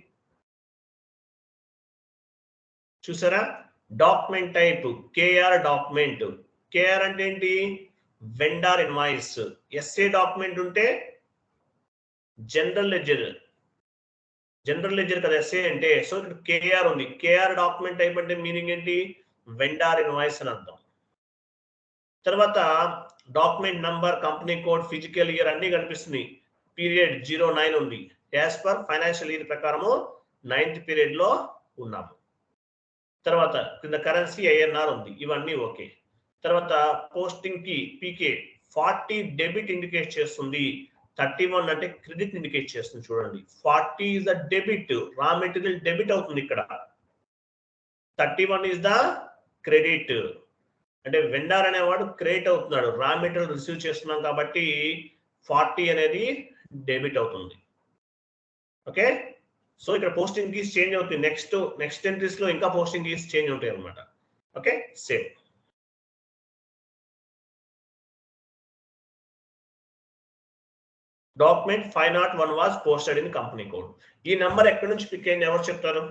చూసారా, document type KR document. KR అంటే ఏంటి? Vendor invoice. ఎస్ఏ డాక్యుమెంట్ ఉంటే జనరల్ లెడ్జర్, జనరల్ లెడ్జర్ కదా ఎస్ఏ అంటే. సో ఇక్కడ కేఆర్ ఉంది. కేఆర్ డాక్యుమెంట్ టైప్ అంటే మీనింగ్ ఏంటి? వెండర్ ఇన్వాయిస్ అని అర్థం. తర్వాత document number, company code, physical year అన్ని కనిపిస్తున్నాయి. పీరియడ్ 09 ఉంది. యాజ్ పర్ ఫైనాన్షియల్ ఇయర్ ప్రకారము 9th పీరియడ్ లో ఉన్నాము. తర్వాత కింద కరెన్సీ INR ఉంది. ఇవన్నీ ఓకే. తర్వాత పోస్టింగ్ కి పీకే 40 డెబిట్ ఇండికేట్ చేస్తుంది, 31 అంటే క్రెడిట్ ఇండికేట్ చేస్తుంది. చూడండి, 40 is the debit, raw material debit అవుతుంది ఇక్కడ. 31 ఇస్ ద క్రెడిట్, అంటే వెండర్ అనేవాడు క్రెడిట్ అవుతున్నాడు. రా మెటీరియల్ రిసీవ్ చేస్తున్నాం కాబట్టి 40 అనేది డెబిట్ అవుతుంది. ఓకే, సో ఇక్కడ పోస్టింగ్ కీస్ చేంజ్ అవుతుంది. నెక్స్ట్ ఎంట్రీస్ లో ఇంకా పోస్టింగ్ కీస్ చేంజ్ ఉంటాయి అన్నమాట. Okay, save. Document 501 was posted in company code. ఈ నెంబర్ ఎక్కడి నుంచి పిక్ అయింది? ఎవరు చెప్తారు?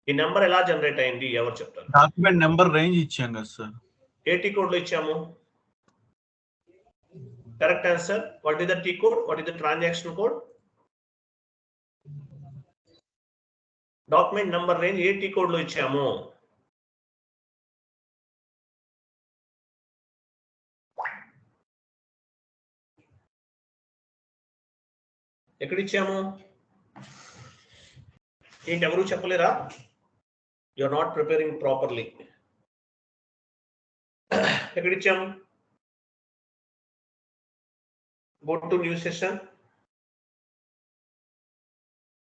ఈ నెంబర్ ఎలా జనరేట్ అయింది? ఎవరు చెప్తారు? డాక్యుమెంట్ నెంబర్ రేంజ్ ఇచ్చాం కదా సార్. ఏటీ కోడ్ లో ఇచ్చాము. Correct answer. What is the T code? What is the transaction code? Document number range ఏ టీ కోడ్ లో ఇచ్చాము? ఎక్కడ ఇచ్చాము? ఏంటి, ఎవరు చెప్పలేరా? You are not preparing properly. ఎక్కడ ఇచ్చాము? Go to new session.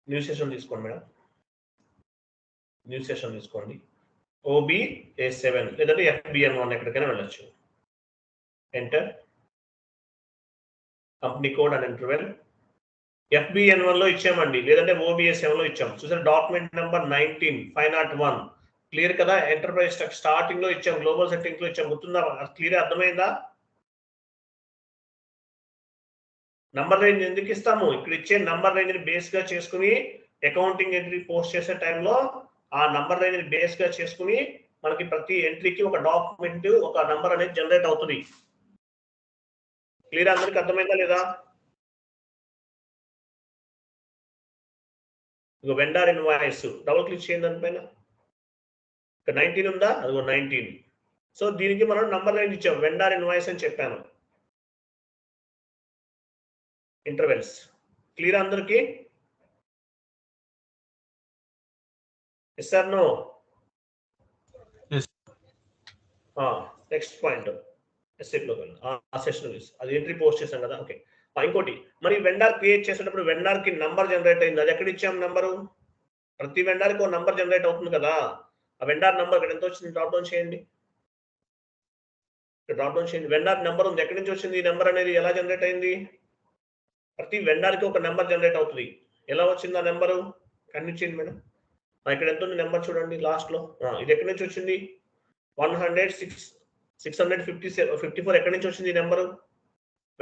New session తీసుకోండి మేడం, న్యూ సెషన్ తీసుకోండి. OBA7 లేదంటే FBN1 ఎక్కడికైనా వెళ్ళొచ్చు. Enter. Company code and interval. FBN1 లో ఇచ్చామండి, లేదంటే OBA7 లో ఇచ్చాం. చూసారు, డాక్యుమెంట్ నెంబర్ 19 501. క్లియర్ కదా? ఎంటర్ప్రైజ్ స్టార్టింగ్ లో ఇచ్చాం, గ్లోబల్ సెట్టింగ్స్ లో ఇచ్చాం. గుర్తుందా? క్లియర్ అర్థమైందా? నంబర్ రేంజ్ ఎందుకు ఇస్తాము? ఇక్కడ ఇచ్చే నంబర్ రేంజ్ ని బేస్ గా చేసుకుని అకౌంటింగ్ ఎంట్రీ పోస్ట్ చేసే టైంలో ఆ నంబర్ రేంజ్ ని బేస్ గా చేసుకుని మనకి ప్రతి ఎంట్రీకి ఒక డాక్యుమెంట్, ఒక నంబర్ అనేది జనరేట్ అవుతుంది. క్లియర్? అందరికి అర్థమైందా లేదా? ఇక వెండర్ ఇన్వాయిస్ డబుల్ క్లిక్ చేయండి దానిపైన. ఇక్కడ 19 ఉందా? అదిగో 19. సో దీనికి మనం నంబర్ రేంజ్ ఇచ్చాం, వెండర్ ఇన్వాయిస్ అని చెప్పాను. ఇంటర్వెల్స్. క్లియర్ అందరికి? Yes or no? Next point అది ఎంట్రీ పోస్ట్ చేసాం కదా. ఓకే, ఇంకోటి మరి వెండర్ క్రియేట్ చేసేటప్పుడు వెండర్ కి నంబర్ జనరేట్ అయింది, అది ఎక్కడ ఇచ్చాం నంబరు? ప్రతి వెండర్ కి ఒక నంబర్ జనరేట్ అవుతుంది కదా. ఆ వెండర్ నంబర్ ఇక్కడ ఎంత వచ్చింది? డ్రాప్ డౌన్ చేయండి. డ్రాప్ డౌన్ చేయండి. వెండర్ నెంబర్ ఉంది, ఎక్కడి నుంచి వచ్చింది ఈ నెంబర్ అనేది? ఎలా జనరేట్ అయింది? ప్రతి వెండర్ కి ఒక నెంబర్ జనరేట్ అవుతుంది. ఎలా వచ్చింది ఆ నెంబరు? కనిపించింది మేడం. ఇక్కడ ఎంత ఉంది నెంబర్ చూడండి లాస్ట్ లో. ఇది ఎక్కడి నుంచి వచ్చింది? 654 ఎక్కడి నుంచి వచ్చింది ఈ నెంబరు?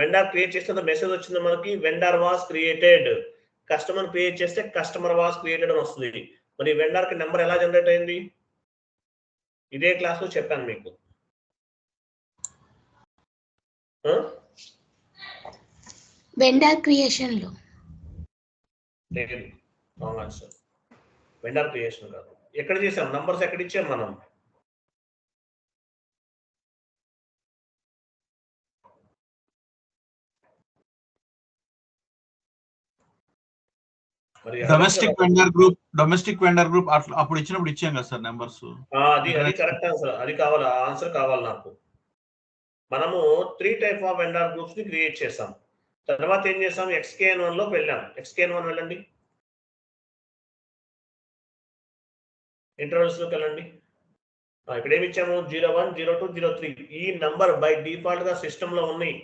వెండర్ క్రియేట్ చేస్తే మెసేజ్ వచ్చింది మనకి, vendor was created. Customer create చేస్తే కస్టమర్ వాస్ క్రియేటెడ్ అని వస్తుంది. మరి వెండర్ కి నెంబర్ ఎలా జనరేట్ అయింది? ఇదే క్లాస్ లో చెప్పాను మీకు. వెండర్ క్రియేషన్ లో లేదు, రాంగ్ ఆన్సర్. వెండర్ క్రియేషన్ కాదు. ఎక్కడ చేసాం? నంబర్స్ ఎక్కడ ఇచ్చాం మనం? డొమెస్టిక్ వెండర్ గ్రూప్ అప్పుడు ఇచ్చినప్పుడు ఇచ్చాం కదా సార్ నెంబర్స్. అది కరెక్ట్ ఆన్సర్. అది కావాలి, ఆన్సర్ కావాలి నాకు. మనము 3 టైప్ ఆఫ్ వెండర్ గ్రూప్స్ ని క్రియేట్ చేసాం. తర్వాత ఏం చేసాం? XKN1 లోకి వెళ్ళాం. XKN1 వెళ్ళండి, ఇంటర్వల్స్ లోకి వెళ్ళండి. ఇక్కడ ఏమి ఇచ్చాము? 01, 02, 03. ఈ నంబర్ బై డిఫాల్ట్ గా సిస్టమ్ లో ఉన్నాయి.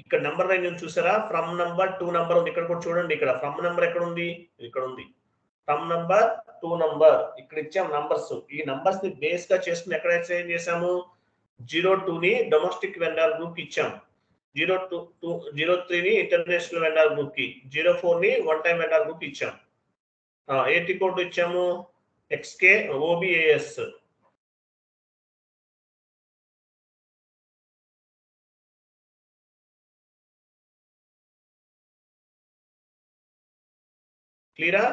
ఇక్కడ నంబర్ రేంజ్ చూసారా? ఫ్రమ్ నంబర్ టు నంబర్ ఉంది. ఇక్కడ కూడా చూడండి, ఇక్కడ ఫ్రమ్ నంబర్ ఎక్కడ ఉంది? ఇక్కడ ఉంది. ఫ్రమ్ నంబర్ టు నంబర్ ఇక్కడ ఇచ్చాం నంబర్స్. ఈ నంబర్స్ ని బేస్ గా చేసుకుని ఎక్కడ ఎక్స్చేంజ్ చేసాము? 02 ని డొమెస్టిక్ వెండర్ గ్రూప్ కి ఇచ్చాం, 03 ని ఇంటర్నేషనల్ వెండర్ గ్రూప్ కి, 04 ని వన్ టైం వెండర్ గ్రూప్ కి ఇచ్చాం. ఏటీ కోడ్ ఇచ్చాము XK OBAS. క్లియరా?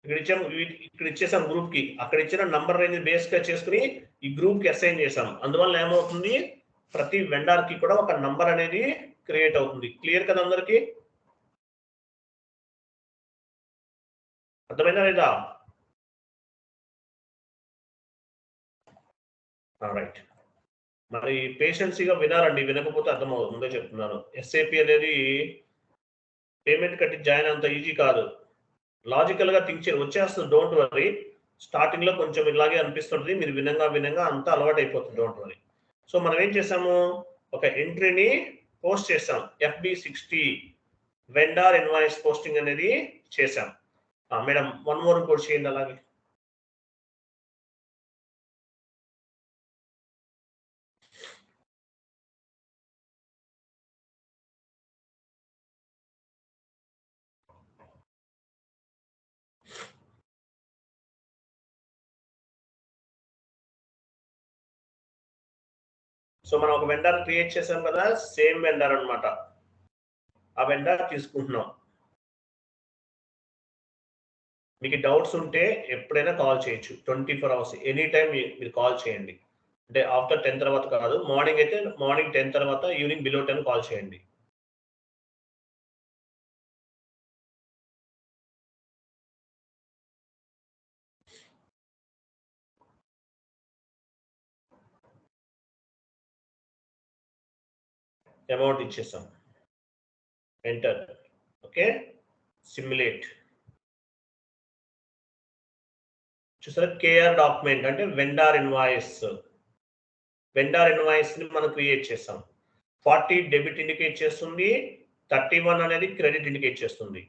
ఇక్కడ ఇచ్చేసాం గ్రూప్ కి. అక్కడ ఇచ్చిన నంబర్ రేంజ్ బేస్ గా చేసుకుని ఈ గ్రూప్ కి అసైన్ చేసాం. అందువల్ల ఏమవుతుంది? ప్రతి వెండర్ కి కూడా ఒక నంబర్ అనేది క్రియేట్ అవుతుంది. క్లియర్ కదా అందరికి? అర్థమైందా లేదా? రైట్. మరి పేషెన్సీగా వినాలండి, వినకపోతే అర్థమవుతుంది. ముందే చెప్తున్నాను, SAP అనేది పేమెంట్ కట్టి జాయిన్ అంత ఈజీ కాదు. లాజికల్ గా థింక్ చేయాలి, వచ్చేస్తుంది. Don't worry. స్టార్టింగ్ లో కొంచెం ఇలాగే అనిపిస్తుంది, మీరు వినంగా అంతా అలవాటు అయిపోతుంది. Don't worry. సో మనం ఏం చేసాము? ఒక ఎంట్రీని పోస్ట్ చేసాం. FB60 వెండర్ ఇన్వాయిస్ పోస్టింగ్ అనేది చేసాం. మేడం వన్ మోర్ కూడా చేయండి అలాగే. సో మనం ఒక వెండర్ క్రియేట్ చేసాం కదా, సేమ్ వెండర్ అన్నమాట. ఆ వెండర్ తీసుకుంటున్నాం. మీకు డౌట్స్ ఉంటే ఎప్పుడైనా కాల్ చేయొచ్చు, 24 hours ఎనీ టైం మీరు కాల్ చేయండి. అంటే ఆఫ్టర్ 10 తర్వాత కాదు, మార్నింగ్ అయితే మార్నింగ్ 10 తర్వాత, ఈవినింగ్ బిలో 10 కాల్ చేయండి. అమౌంట్ ఇచ్చేసాం, ఎంటర్. Okay, simulate. చూసారా? KR డాక్యుమెంట్ అంటే వెండర్ ఇన్వాయిస్. వెండర్ ఇన్వాయిస్ ని మనం క్రియేట్ చేసాం. 40 డెబిట్ ఇండికేట్ చేస్తుంది, 31 అనేది క్రెడిట్ ఇండికేట్ చేస్తుంది.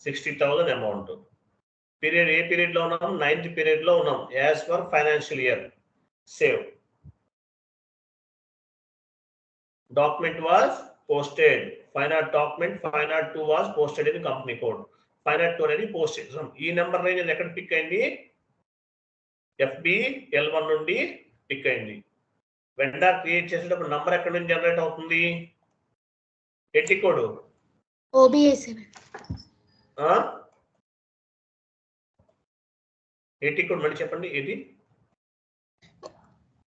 60,000 అమౌంట్. పీరియడ్ ఏ పీరియడ్ లో ఉన్నాం? 9th పీరియడ్ లో ఉన్నాం, as per financial year. Save. Document was posted. 502 document 502 was posted in company code. 502 అనేది పోస్ట్ చేసాం. ఈ నెంబర్ రేంజ్ ఎక్కడ పిక్ అయింది? FBL1 నుండి పిక్ అయింది. వెండర్ క్రియేట్ చేసేటప్పుడు నంబర్ ఎక్కడ నుంచి జనరేట్ అవుతుంది? ఎట్టి కోడ్ OBA7. ఎట్టి కోడ్ మళ్ళీ చెప్పండి. ఏది?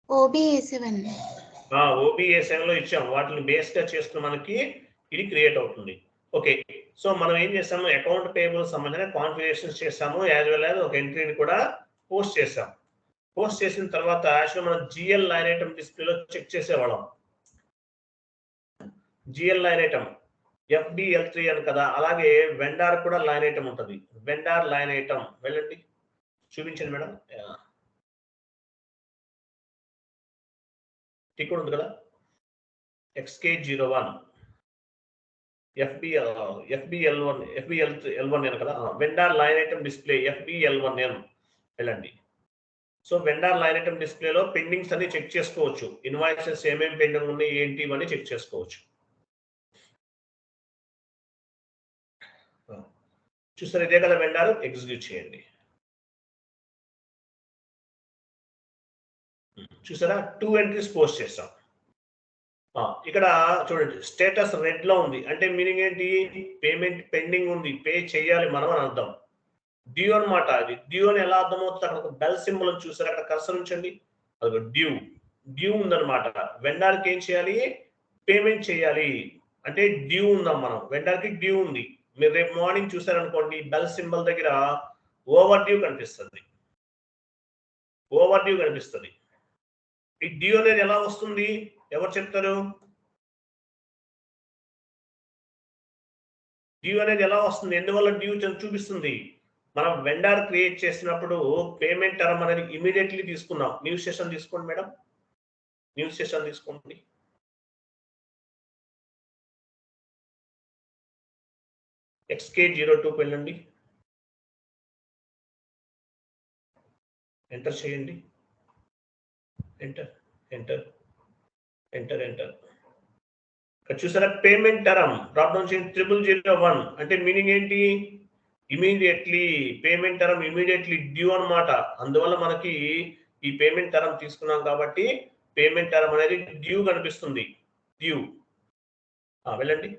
OBA7. OBA7 లో ఇచ్చాం. వాటిని బేస్ గా చేసుకుని మనకి ఇది క్రియేట్ అవుతుంది. ఓకే, సో మనం ఏం చేసాము? అకౌంట్ పేబుల్ సంబంధించిన కాన్ఫిగరేషన్స్ చేసాము, యాజ్ వెల్ యాజ్ ఒక ఎంట్రీని కూడా పోస్ట్ చేసాం. పోస్ట్ చేసిన తర్వాత యాక్చువల్ మనం GL లైన్ ఐటమ్ డిస్ప్లేలో చెక్ చేసేవాళ్ళం. GL లైన్ ఐటమ్ FBL3 అని కదా, అలాగే వెండార్ కూడా లైన్ ఐటమ్ ఉంటుంది. వెండార్ లైన్ ఐటమ్ వెళ్ళండి, చూపించండి మేడం. టిక్ ఉంది కదా, XK01 FBL1 కదా, vendor line item display FBL1N వెళ్ళండి. సో వెండార్ లైన్ ఐటమ్ డిస్ప్లేలో పెండింగ్స్ అన్ని చెక్ చేసుకోవచ్చు. ఇన్వాయిసెస్ ఏమేమి పెండింగ్ ఉన్నాయి ఏంటి ఇవన్నీ చెక్ చేసుకోవచ్చు. చూసారు, ఇదే కదా వెండార్. ఎగ్జిక్యూట్ చేయండి. చూసారా, 2 ఎంట్రీస్ పోస్ట్ చేస్తాం. ఇక్కడ చూడండి, స్టేటస్ రెడ్ లో ఉంది అంటే మీనింగ్ ఏంటి? పేమెంట్ పెండింగ్ ఉంది, పే చేయాలి మనం అని అర్థం. డ్యూ అనమాట. అది డ్యూ అని ఎలా అర్థమవుతుంది? అక్కడ ఒక బెల్ సింబల్ చూసారు, అక్కడ కర్సర్ ఉంచండి. అది డ్యూ ఉందన్నమాట. వెండర్కి ఏం చేయాలి? పేమెంట్ చేయాలి. అంటే డ్యూ ఉందాం మనం, వెండర్కి డ్యూ ఉంది. మీరు రేపు మార్నింగ్ చూసారనుకోండి, బెల్ సింబల్ దగ్గర ఓవర్ డ్యూ కనిపిస్తుంది. ఓవర్ డ్యూ కనిపిస్తుంది. ఈ డ్యూ అనేది ఎలా వస్తుంది? ఎవరు చెప్తారు? డ్యూ అనేది ఎలా వస్తుంది? ఎందువల్ల డ్యూ చూపిస్తుంది? మనం వెండర్ క్రియేట్ చేసినప్పుడు పేమెంట్ టర్మ్ అనేది ఇమీడియట్లీ తీసుకున్నాం. న్యూ సెషన్ తీసుకోండి మేడం, న్యూ సెషన్ తీసుకోండి. XK02 వెళ్ళండి, ఎంటర్ చేయండి. Enter enter enter enter. చూసారా, పేమెంట్ టర్మ్ డ్రాప్ డౌన్ చేయండి 0001 అంటే మీనింగ్ ఏంటి? Immediately. Payment term immediately due అనమాట. అందువల్ల మనకి ఈ పేమెంట్ టర్మ్ తీసుకున్నాం కాబట్టి పేమెంట్ టర్మ్ అనేది డ్యూ కనిపిస్తుంది. డ్యూ వెళ్ళండి,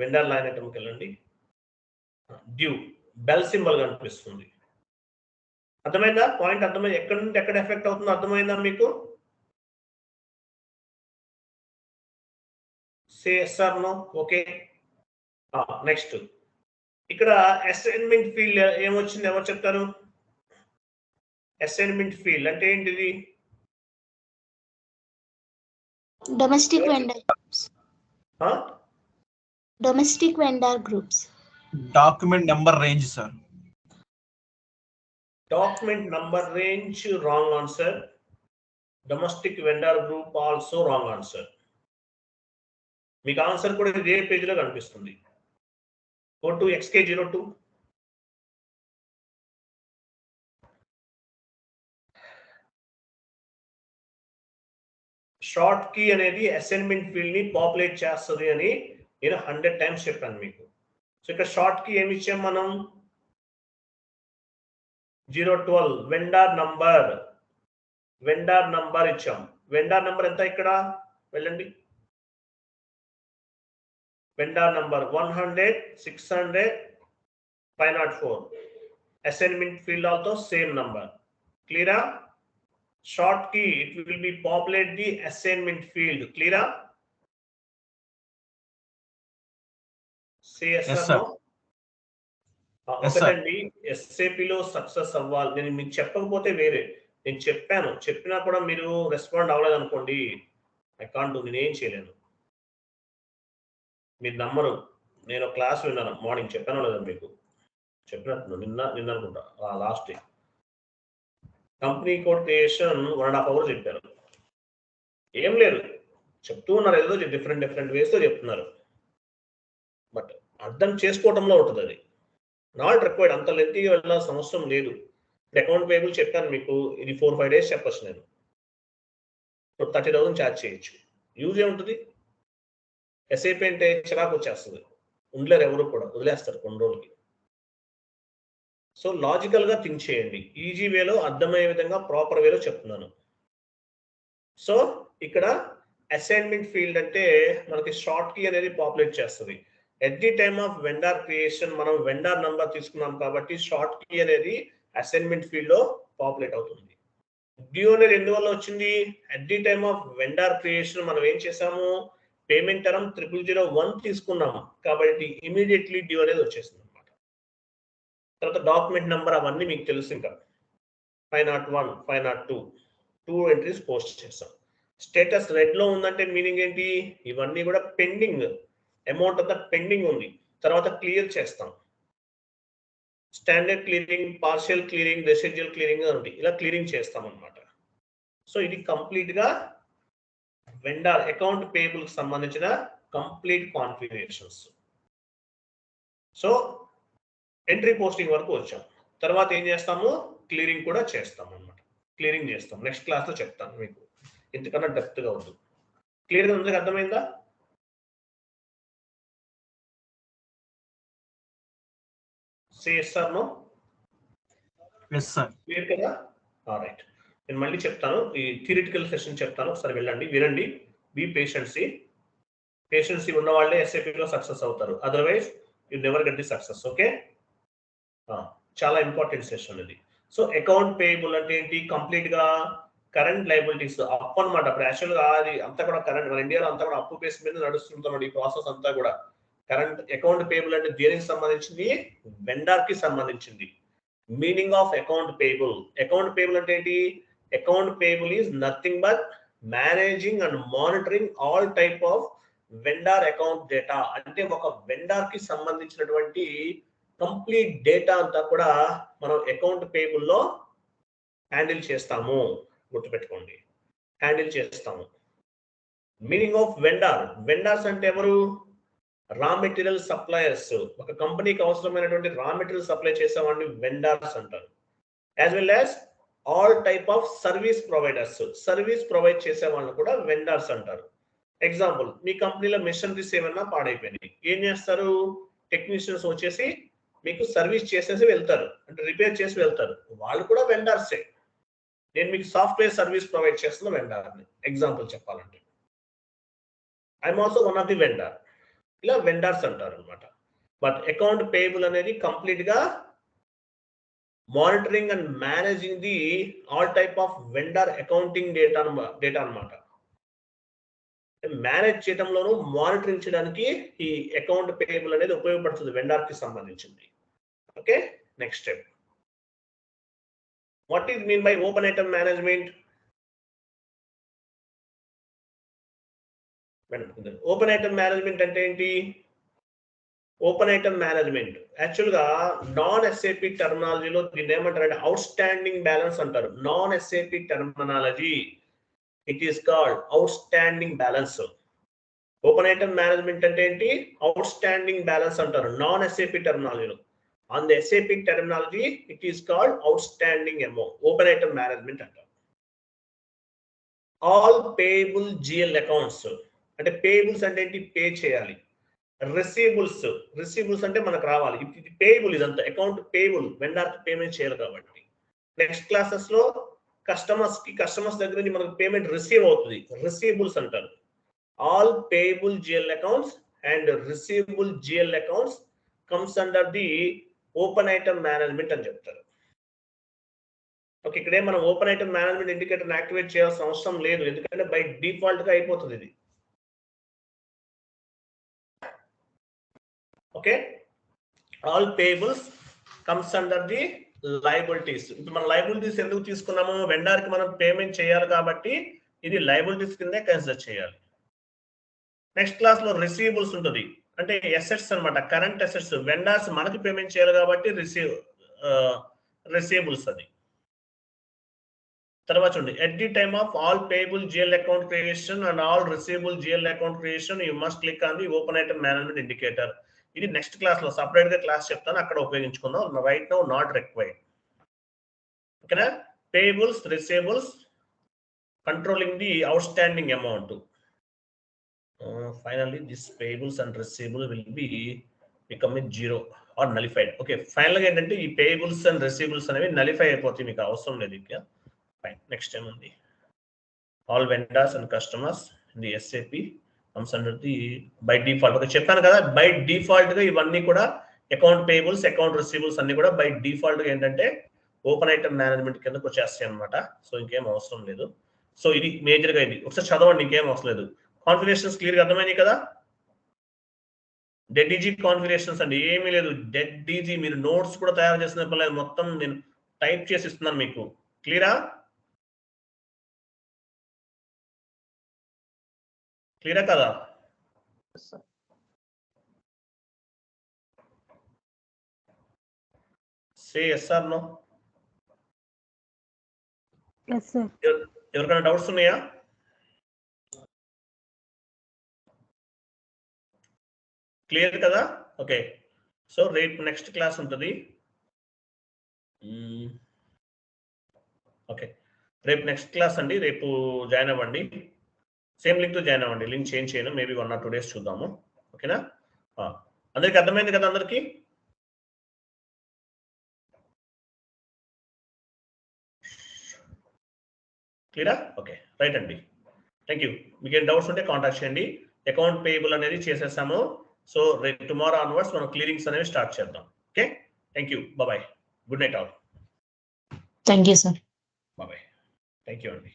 వెండర్ లైన్ ఐటమ్కి వెళ్ళండి. డ్యూ బెల్ సింబల్ కనిపిస్తుంది. అర్థమైందా? పాయింట్ అర్థమైంది? ఎక్కడి నుండి ఎక్కడ ఎఫెక్ట్ అవుతుందో అర్థమైందా మీకు? Say yes or no. Okay, next ఇక్కడ అసైన్మెంట్ ఫీల్డ్ ఏమొచ్చింది? ఎవరు చెప్తారు? అసైన్మెంట్ ఫీల్డ్ అంటే ఏంటిది? Domestic vendor groups. Domestic vendor groups. Document number range sir. Document number range wrong answer. Domestic vendor group also wrong answer. మీకు answer కూడా ఇదే పేజీలో కనిపిస్తుంది. Go to XK02. Short key అనేది అసైన్మెంట్ ఫీల్డ్ ని populate చేస్తుంది అని నేను 100 టైమ్స్ చెప్పాను మీకు. సో ఇక్కడ షార్ట్ కీ ఏమి ఇచ్చాం మనం? 012 వెండర్ నంబర్ ఇచ్చాం. వెండర్ నంబర్ ఎంత? ఇక్కడ వెళ్ళండి, vendor number 100 600 504. Assignment field also same number. క్లియరా? Short key it will be populate the assignment field. క్లియరా? ఒకటండి, ఎస్ఏపిలో సక్సెస్ అవ్వాలి. నేను మీకు చెప్పకపోతే వేరే, నేను చెప్పినా కూడా మీరు రెస్పాండ్ అవ్వలేదు అనుకోండి, ఐ కాంట్ డూ, నేనేం చేయలేను. మీరు నమ్మరు. నేను క్లాస్ విన్నాను మార్నింగ్, చెప్పాను లేదా మీకు? చెప్పినట్టు నిన్న అనుకుంటా, last day company code creation 1.5 hours చెప్పారు. ఏం లేదు, చెప్తూ ఉన్నారు, ఏదో డిఫరెంట్ వేస్తో చెప్తున్నారు. బట్ అర్థం చేసుకోవడంలో ఉంటుంది. అది నాట్ రిక్వైర్డ్, అంత లెంతీగా వెళ్ళాల్సిన అవసరం లేదు. అకౌంట్ పేబుల్ చెప్పాను మీకు, ఇది 4-5 days చెప్పచ్చు. నేను 30,000 ఛార్జ్ చేయొచ్చు. యూజ్ ఏముంటుంది? ఎస్ఏపి అంటే చిరాకు వచ్చేస్తుంది, ఉండలేరు ఎవరు కూడా, వదిలేస్తారు కొన్ని రోజులకి. సో లాజికల్గా థింక్ చేయండి, ఈజీ వేలో అర్థమయ్యే విధంగా ప్రాపర్ వేలో చెప్తున్నాను. సో ఇక్కడ అసైన్మెంట్ ఫీల్డ్ అంటే మనకి షార్ట్ కీ అనేది పాపులేట్ చేస్తుంది. At the time of vendor creation మనం వెండార్ నంబర్ తీసుకున్నాం కాబట్టి షార్ట్ కీ అనేది అసైన్మెంట్ ఫీల్డ్ లో పాపులేట్ అవుతుంది. డ్యూ అనేది ఎందువల్ల వచ్చింది? At the time of vendor creation మనం ఏం చేసాము, పేమెంట్ టర్మ్ 0001 తీసుకున్నాము కాబట్టి ఇమీడియట్లీ డ్యూ అనేది వచ్చేసింది అనమాట. తర్వాత డాక్యుమెంట్ నెంబర్ అవన్నీ మీకు తెలుసు, ఇంకా 501 502 2 ఎంట్రీస్ పోస్ట్ చేస్తాం. స్టేటస్ రెడ్ లో ఉందంటే మీనింగ్ ఏంటి? ఇవన్నీ కూడా పెండింగ్, అమౌంట్ అంతా పెండింగ్ ఉంది, తర్వాత క్లియర్ చేస్తాం. Standard clearing, partial clearing, residual clearing ఉంది, ఇలా క్లియరింగ్ చేస్తాం అనమాట. సో ఇది కంప్లీట్ గా వెండార్ అకౌంట్ పేబుల్ కి సంబంధించిన complete configurations. So entry posting వరకు వచ్చాం, తర్వాత ఏం చేస్తాము, క్లియరింగ్ కూడా చేస్తాం అనమాట. క్లియరింగ్ చేస్తాం, నెక్స్ట్ క్లాస్ లో చెప్తాను మీకు, ఇంతకన్నా డెప్త్ గా ఉంది. క్లియర్ గా ఉంది, అర్థమైందా? Say yes or no? Yes sir. Clear కదా? రైట్, నేను మళ్ళీ చెప్తాను, ఈ థియరిటికల్ సెషన్ చెప్తాను, ఒకసారి వెళ్ళండి, వినండి. బీ పేషెన్సీ ఉన్న వాళ్ళే ఎస్ఏపీలో సక్సెస్ అవుతారు, otherwise you never get the success. Okay, చాలా ఇంపార్టెంట్ సెషన్ ఇది. సో అకౌంట్ పేయబుల్ అంటే ఏంటి? కంప్లీట్ గా కరెంట్ లైబిలిటీస్ అప్పు అనమాట. ఇప్పుడు యాక్చువల్ గా అది అంతా కూడా కరెంట్, మన ఇండియాలో అంతా కూడా అప్పు బేస్ మీద నడుస్తుంటున్నాడు ఈ ప్రాసెస్ అంతా కూడా. కరెంట్ అకౌంట్ పేయబుల్ అంటే దేనికి సంబంధించింది? వెండార్ కి సంబంధించింది. Meaning of account payable, account payable అంటే ఏంటి? Account payable is nothing but managing and monitoring all type of vendor account data. అంటే ఒక వెండార్ కి సంబంధించినటువంటి కంప్లీట్ డేటా అంతా కూడా మనం అకౌంట్ పేయబుల్ లో హ్యాండిల్ చేస్తాము, గుర్తుపెట్టుకోండి, హ్యాండిల్ చేస్తాము. మీనింగ్ ఆఫ్ వెండార్, వెండార్స్ అంటే ఎవరు? Raw material suppliers. ఒక కంపెనీకి అవసరమైనటువంటి రా మెటీరియల్ సప్లై చేసేవాడిని వెండార్స్ అంటారు. As well as all type of service providers, service provide చేసే వాళ్ళని కూడా వెండార్స్ అంటారు. ఎగ్జాంపుల్, మీ కంపెనీలో మెషినరీస్ ఏమన్నా పాడైపోయినాయి, ఏం చేస్తారు? టెక్నీషియన్స్ వచ్చేసి మీకు సర్వీస్ చేసేసి వెళ్తారు, అంటే రిపేర్ చేసి వెళ్తారు, వాళ్ళు కూడా వెండార్సే. నేను మీకు సాఫ్ట్వేర్ సర్వీస్ ప్రొవైడ్ చేస్తున్న వెండార్ని ఎగ్జాంపుల్ చెప్పాలంటే, I'm also one of the vendor. ఇలా వెండార్స్ అంటారు అనమాట. బట్ అకౌంట్ పేయబుల్ అనేది కంప్లీట్ గా monitoring and managing the all type of vendor accounting data అనమాట. మేనేజ్ చేయడంలోనూ మానిటరింగ్ చేయడానికి ఈ అకౌంట్ పేయబుల్ అనేది ఉపయోగపడుతుంది వెండార్ కి సంబంధించింది. Okay, next step. What is mean by open item management? Open item management అంటే ఏంటి? ఓపెన్ ఐటమ్ మేనేజ్మెంట్ యాక్చువల్ గా నాన్ ఎస్ఏపి టర్మినాలజీలో దీన్ని ఏమంటారంటే అవుట్ స్టాండింగ్ బ్యాలెన్స్ అంటారు. Non SAP terminology, it is called outstanding balance. Open item management అంటే ఏంటి? Outstanding balance అంటారు non SAP టర్మినాలజీలో. On the SAP terminology it is called outstanding amount, open item management అంటారు. All payable GL accounts అంటే payables అంటే ఏంటి? Pay చేయాలి. Receivables అంటే మనకు రావాలి. ఇది పేయబుల్, ఇదంతా అకౌంట్ పేయబుల్, వెండార్ కి పేమెంట్ చేయాలి కాబట్టి. నెక్స్ట్ క్లాసెస్ లో కస్టమర్స్ దగ్గర నుంచి మనకు పేమెంట్ రిసీవ్ అవుతుంది, రిసీబుల్స్ అంటారు. All payable GL accounts and receivable GL accounts comes under the open item management అని చెప్తారు. ఓకే, ఇక్కడే మనం open item management indicator activate చేయాల్సిన అవసరం లేదు, ఎందుకంటే బై డిఫాల్ట్ గా అయిపోతుంది ఇది. Okay, all payables comes under the liabilities. ఇప్పుడు మనం లయబిలిటీస్ ఎందుకు తీసుకున్నాము? వెండార్ కి మనం పేమెంట్ చేయాలి కాబట్టి ఇది లయబిలిటీస్ కిందే కన్సిడర్ చేయాలి. నెక్స్ట్ క్లాస్ లో రిసీవబుల్స్ ఉంటుంది, అంటే అసెట్స్ అన్నమాట, కరెంట్ అసెట్స్. వెండార్స్ మనకి పేమెంట్ చేయాలి కాబట్టి రిసీవబుల్స్ అది. తర్వాత చూడండి, at the time of all payable GL account creation and all receivable GL account creation you must click on the open item management indicator. ఇది నెక్స్ట్ క్లాస్ లో separate గా class చెప్తాను, అక్కడ ఉపయోగించుకుందాం. Right now not required. ఓకేనా? Payables, receivables, controlling the outstanding amount. Finally, this payables and receivable will be becoming 0 or nullified. Okay, final గా ఏంటంటే ఈ payables and receivables అనేవి నలిఫై అయిపోతాయి, మీకు అవసరం లేదు ఇక. ఫైన్. నెక్స్ట్ ఏం ఉంది? All vendors and customers in the SAP comes under the by default. Okay, చెప్పాను కదా, బై డిఫాల్ట్ గా ఇవన్నీ కూడా అకౌంట్ పేయబుల్స్, అకౌంట్ రిసీవబుల్స్ అన్ని కూడా బై డిఫాల్ట్ గా ఏంటంటే ఓపెన్ ఐటమ్ మేనేజ్మెంట్ కిందకి వచ్చేస్తాయి అనమాట. సో ఇంకేం అవసరం లేదు. సో ఇది మేజర్ గా ఇది ఒకసారి చదవండి, ఇంకేం అవసరం లేదు. కాన్ఫిగరేషన్స్ క్లియర్ గా అర్థమైనాయి కదా? డెడ్ ఈజీ కాన్ఫిగరేషన్స్ అండి, ఏమీ లేదు. డెడ్ ఈజీ మీరు నోట్స్ కూడా తయారు చేసిన పర్లేదు, మొత్తం నేను టైప్ చేసి ఇస్తున్నాను మీకు. క్లియరా? క్లియరా కదా? Say yes or no. Yes, sir. ఎవరికైనా డౌట్స్ ఉన్నాయా? క్లియర్ కదా? ఓకే, సో రేపు నెక్స్ట్ క్లాస్ ఉంటుంది. ఓకే, రేపు నెక్స్ట్ క్లాస్ అండి, రేపు జాయిన్ అవ్వండి. సేమ్ లింక్ తో జాయిన్ అవ్వండి, లింక్ చేంజ్ చేయను, మేబీ 1 or 2 days చూద్దాము. ఓకేనా? అందరికి అర్థమైంది కదా? అందరికి క్లియరా? ఓకే, రైట్ అండి, థ్యాంక్ యూ. మీకు ఏం డౌట్స్ ఉంటే కాంటాక్ట్ చేయండి. అకౌంట్ పేయబుల్ అనేది చేసేసాము. సో రేపు టుమారో ఆన్వర్డ్స్ మనం క్లియరింగ్స్ అనేవి స్టార్ట్ చేద్దాం. Okay, thank you, bye. Good night all. Thank you, sir. Bye. Thank you అండి.